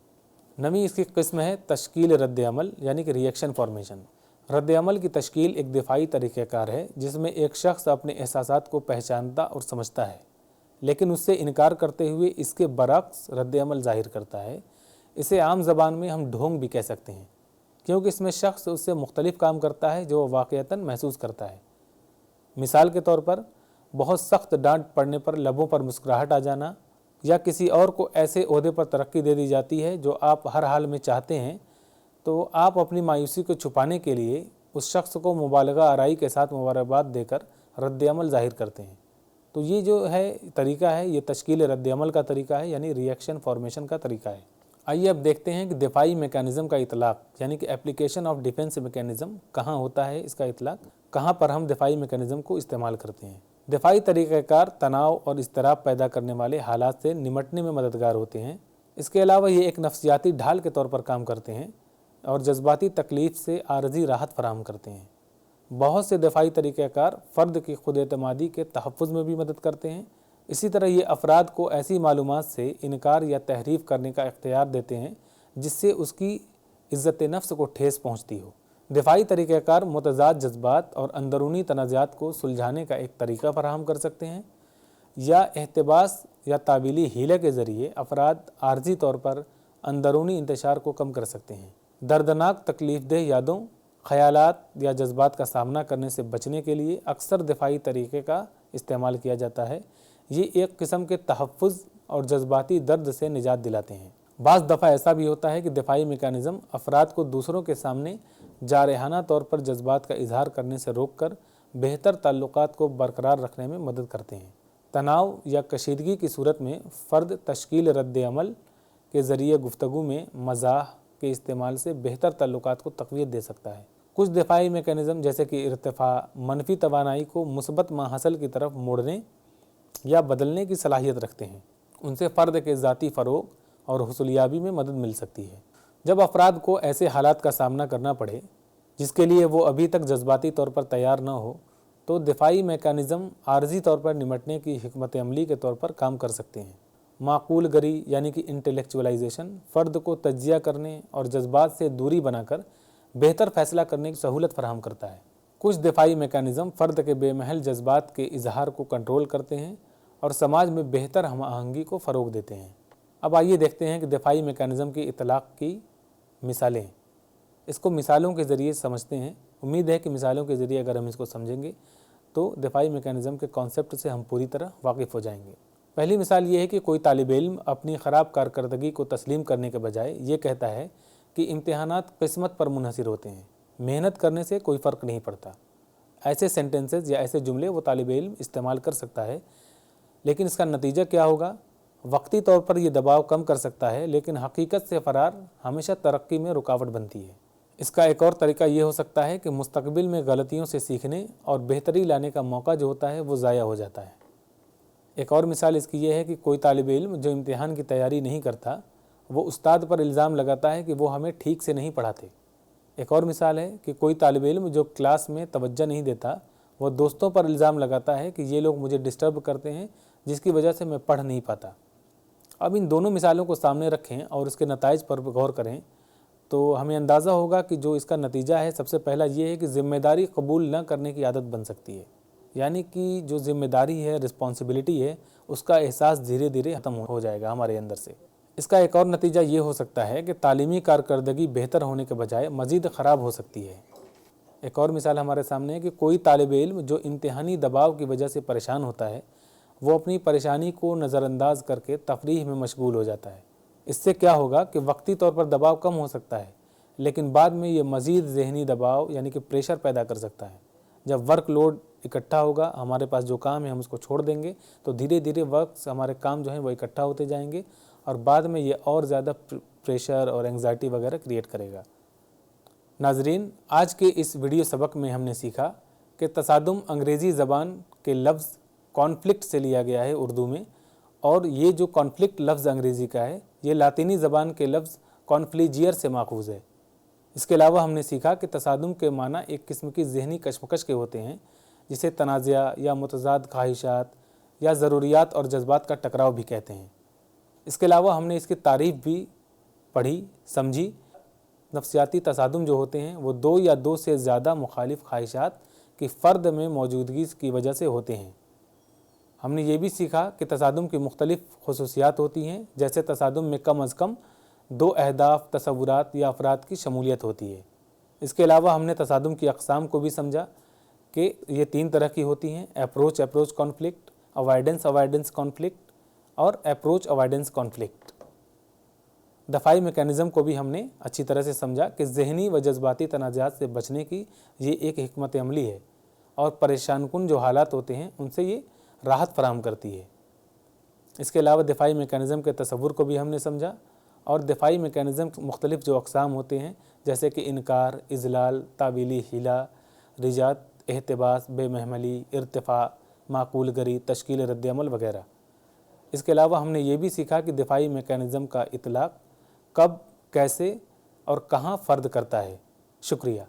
9वीं इसकी किस्म है तश्कील रद्द अमल यानी कि रिएक्शन फॉर्मेशन। रद्द अमल की तश्कील एक दिफाई तरीक़ाकार है जिसमें एक शख्स अपने एहसासात को पहचानता और समझता है लेकिन उससे इनकार करते हुए इसके बरक्स रद्द अमल ज़ाहिर करता है। इसे आम ज़बान में हम ढोंग भी कह सकते हैं क्योंकि इसमें शख्स उससे मुख्तलिफ काम करता है जो वाक़यतन महसूस करता है। मिसाल के तौर पर बहुत सख्त डांट पड़ने पर लबों पर मुस्कुराहट आ जाना या किसी और को ऐसे ओहदे पर तरक्की दे दी जाती है जो आप हर हाल में चाहते हैं तो आप अपनी मायूसी को छुपाने के लिए उस शख्स को मुबालगा आराई के साथ मुबारकबाद देकर रद्द अमल ज़ाहिर करते हैं। तो ये जो है तरीक़ा है ये तश्कील रद्द अमल का तरीक़ा है यानी रिएक्शन फॉर्मेशन का तरीक़ा है। आइए अब देखते हैं कि दिफाई मैकेनिज़्म का इतलाक़ यानी कि एप्लीकेशन ऑफ डिफेंस मैकेनिज़्म कहाँ होता है, इसका इतलाक़ कहाँ पर हम दिफाई मैकेनिज़्म को इस्तेमाल करते हैं। दिफाई तरीक़ाकार तनाव और इज़्तिराब पैदा करने वाले हालात से निमटने में मददगार होते हैं। इसके अलावा ये एक नफ्सियाती ढाल के तौर पर काम करते हैं और जज्बाती तकलीफ़ से आरज़ी राहत फराहम करते हैं। बहुत से दिफाई तरीक़ाकार फ़र्द की खुद एतमादी के तहफ़्फ़ुज़ में भी मदद करते हैं। इसी तरह ये अफराद को ऐसी मालूमात से इनकार या तहरीफ़ करने का इख्तियार देते हैं जिससे उसकी इज़्ज़त नफ्स को ठेस पहुँचती हो। दिफाई तरीक़ाकार मुतज़ाद जज्बात और अंदरूनी तनाज़ात को सुलझाने का एक तरीक़ा फराहम कर सकते हैं या एहतिबास या तावीली हीले के ज़रिए अफराद आर्जी तौर पर अंदरूनी इंतशार को कम कर सकते हैं। दर्दनाक तकलीफ़ देह यादों, ख़यालात या जज्बात का सामना करने से बचने के लिए अक्सर दिफाई तरीक़े का इस्तेमाल किया जाता है। ये एक किस्म के तहफ़्फ़ुज़ और जज्बाती दर्द से निजात दिलाते हैं। बाज़ दफ़ा ऐसा भी होता है कि दिफाई मैकेनिज़्म अफराद को दूसरों के सामने जारहाना तौर पर जज्बात का इजहार करने से रोक कर बेहतर ताल्लुकात को बरकरार रखने में मदद करते हैं। तनाव या कशीदगी की सूरत में फ़र्द तश्कील रद्द अमल के ज़रिए गुफ्तगू में मज़ाह के इस्तेमाल से बेहतर ताल्लुकात को तक़वियत दे सकता है। कुछ दिफाई मैकेनिज़्म जैसे कि इर्तिफ़ा मनफी तवानाई को मुस्बत माहसल की तरफ मोड़ने या बदलने की सलाहियत रखते हैं। उनसे फ़र्द के ज़ाती फ़रोग़ और हुसूलियाबी में मदद मिल सकती है। जब अफराद को ऐसे हालात का सामना करना पड़े जिसके लिए वो अभी तक जज्बाती तौर पर तैयार न हो तो दिफाई मैकेनिज़्म आर्जी तौर पर निमटने की हिकमत अमली के तौर पर काम कर सकते हैं। माकूल गरी यानी कि इंटेलेक्चुअलाइजेशन फ़र्द को तज्जिया करने और जज्बात से दूरी बनाकर बेहतर फ़ैसला करने की सहूलत फराहम करता है। कुछ दिफाई मैकेनिज़्म फ़र्द के बेमहल जज्बात के इजहार को कंट्रोल करते हैं और समाज में बेहतर हम आहंगी को फ़रोग़ देते हैं। अब आइए देखते हैं कि दिफाई मैकेनिज़्म की इतलाक़ की मिसालें। इसको मिसालों के ज़रिए समझते हैं। उम्मीद है कि मिसालों के ज़रिए अगर हम इसको समझेंगे तो दिफाई मैकेनिज़्म के कॉन्सेप्ट से हम पूरी तरह वाकिफ़ हो जाएंगे। पहली मिसाल ये है कि कोई तालिब इल्म अपनी ख़राब कारकर्दगी को तस्लीम करने के बजाय ये कहता है कि इम्तिहानात किस्मत पर मुनहसिर होते हैं, मेहनत करने से कोई फ़र्क नहीं पड़ता। ऐसे सेंटेंसेस या ऐसे जुमले वो तालिब इल्म इस्तेमाल कर सकता है, लेकिन इसका नतीजा क्या होगा? वक्ती तौर पर ये दबाव कम कर सकता है, लेकिन हकीकत से फ़रार हमेशा तरक्की में रुकावट बनती है। इसका एक और तरीका ये हो सकता है कि मुस्तकबिल में गलतियों से सीखने और बेहतरी लाने का मौका जो होता है वो ज़ाया हो जाता है। एक और मिसाल इसकी ये है कि कोई तालिब इल्म जो इम्तिहान की तैयारी नहीं करता वो उस्ताद पर इल्ज़ाम लगाता है कि वो हमें ठीक से नहीं पढ़ाते। एक और मिसाल है कि कोई तालिब इल्म जो क्लास में तवज्जो नहीं देता वो दोस्तों पर इल्ज़ाम लगाता है कि ये लोग मुझे डिस्टर्ब करते हैं जिसकी वजह से मैं पढ़ नहीं पाता। अब इन दोनों मिसालों को सामने रखें और उसके नताइज पर गौर करें तो हमें अंदाज़ा होगा कि जो इसका नतीजा है सबसे पहला ये है कि ज़िम्मेदारी कबूल न करने की आदत बन सकती है। यानी कि जो ज़िम्मेदारी है, रिस्पॉन्सिबिलिटी है, उसका एहसास धीरे धीरे ख़त्म हो जाएगा हमारे अंदर से। इसका एक और नतीजा ये हो सकता है कि तालीमी कारकर्दगी बेहतर होने के बजाय मज़ीद ख़राब हो सकती है। एक और मिसाल हमारे सामने है कि कोई तालिब इल्म जो इम्तिहानी दबाव की वजह से परेशान होता है वो अपनी परेशानी को नज़रअंदाज करके तफरीह में मशगूल हो जाता है। इससे क्या होगा कि वक्ती तौर पर दबाव कम हो सकता है, लेकिन बाद में ये मज़ीद ज़हनी दबाव यानी कि प्रेशर पैदा कर सकता है। जब वर्क लोड इकट्ठा होगा, हमारे पास जो काम है हम उसको छोड़ देंगे तो धीरे धीरे वक्त हमारे काम जो है वो इकट्ठा होते जाएंगे और बाद में ये और ज़्यादा प्रेशर और एंग्जाइटी वगैरह क्रिएट करेगा। नाजरीन, आज के इस वीडियो सबक में हमने सीखा कि तसादुम अंग्रेज़ी ज़बान के लफ्ज़ कॉन्फ्लिक्ट से लिया गया है उर्दू में, और ये जो कॉन्फ्लिक्ट लफ्ज़ अंग्रेज़ी का है ये लातीनी ज़बान के लफ्ज़ कॉन्फ्लिजियर से माखूज़ है। इसके अलावा हमने सीखा कि तसादुम के माना एक किस्म की ज़हनी कशमकश के होते हैं जिसे तनाज़ा या मुतज़ाद ख्वाहिशात या ज़रूरियात और जज्बात का टकराव भी कहते हैं। इसके अलावा हमने इसकी तारीफ़ भी पढ़ी, समझी। नफ्सियाती तसादुम जो होते हैं वो दो या दो से ज़्यादा मुखालिफ ख्वाहिशात की फ़र्द में मौजूदगी की वजह से होते हैं। हमने ये भी सीखा कि तसादुम की मुख्तलिफ़ खुसूसियात होती हैं, जैसे तसादुम में कम अज़ कम दो अहदाफ, तसव्वुरात या अफराद की शमूलियत होती है। इसके अलावा हमने तसादुम की अक़साम को भी समझा कि ये तीन तरह की होती हैं: अप्रोच कॉन्फ्लिक्ट, अवॉइडेंस कॉन्फ्लिक्ट और अप्रोच अवॉइडेंस कॉन्फ्लिक्ट। दफ़ाई मैकेनिज़्म को भी हमने अच्छी तरह से समझा कि ज़हनी व जज्बाती तनाज़ात से बचने की ये एक हिकमत अमली है और परेशानकुन जो हालात होते हैं उनसे ये राहत फराहम करती है। इसके अलावा दिफाई मैकेनिज़्म के तसव्वुर को भी हमने समझा और दिफाई मैकेनिज़्म मुख्तलिफ़ जो अक़साम होते हैं जैसे कि इनकार, इज़लाल, तावीली हीला, रिजात, एहतिबास, बेमहमली, इर्तिफ़ा, माकूल गरी, तश्कील रद्द-ए-अमल वगैरह। इसके अलावा हमने ये भी सीखा कि दिफाई मैकेनिज़्म का इतलाक़ कब, कैसे और कहाँ फ़र्द करता है। शुक्रिया।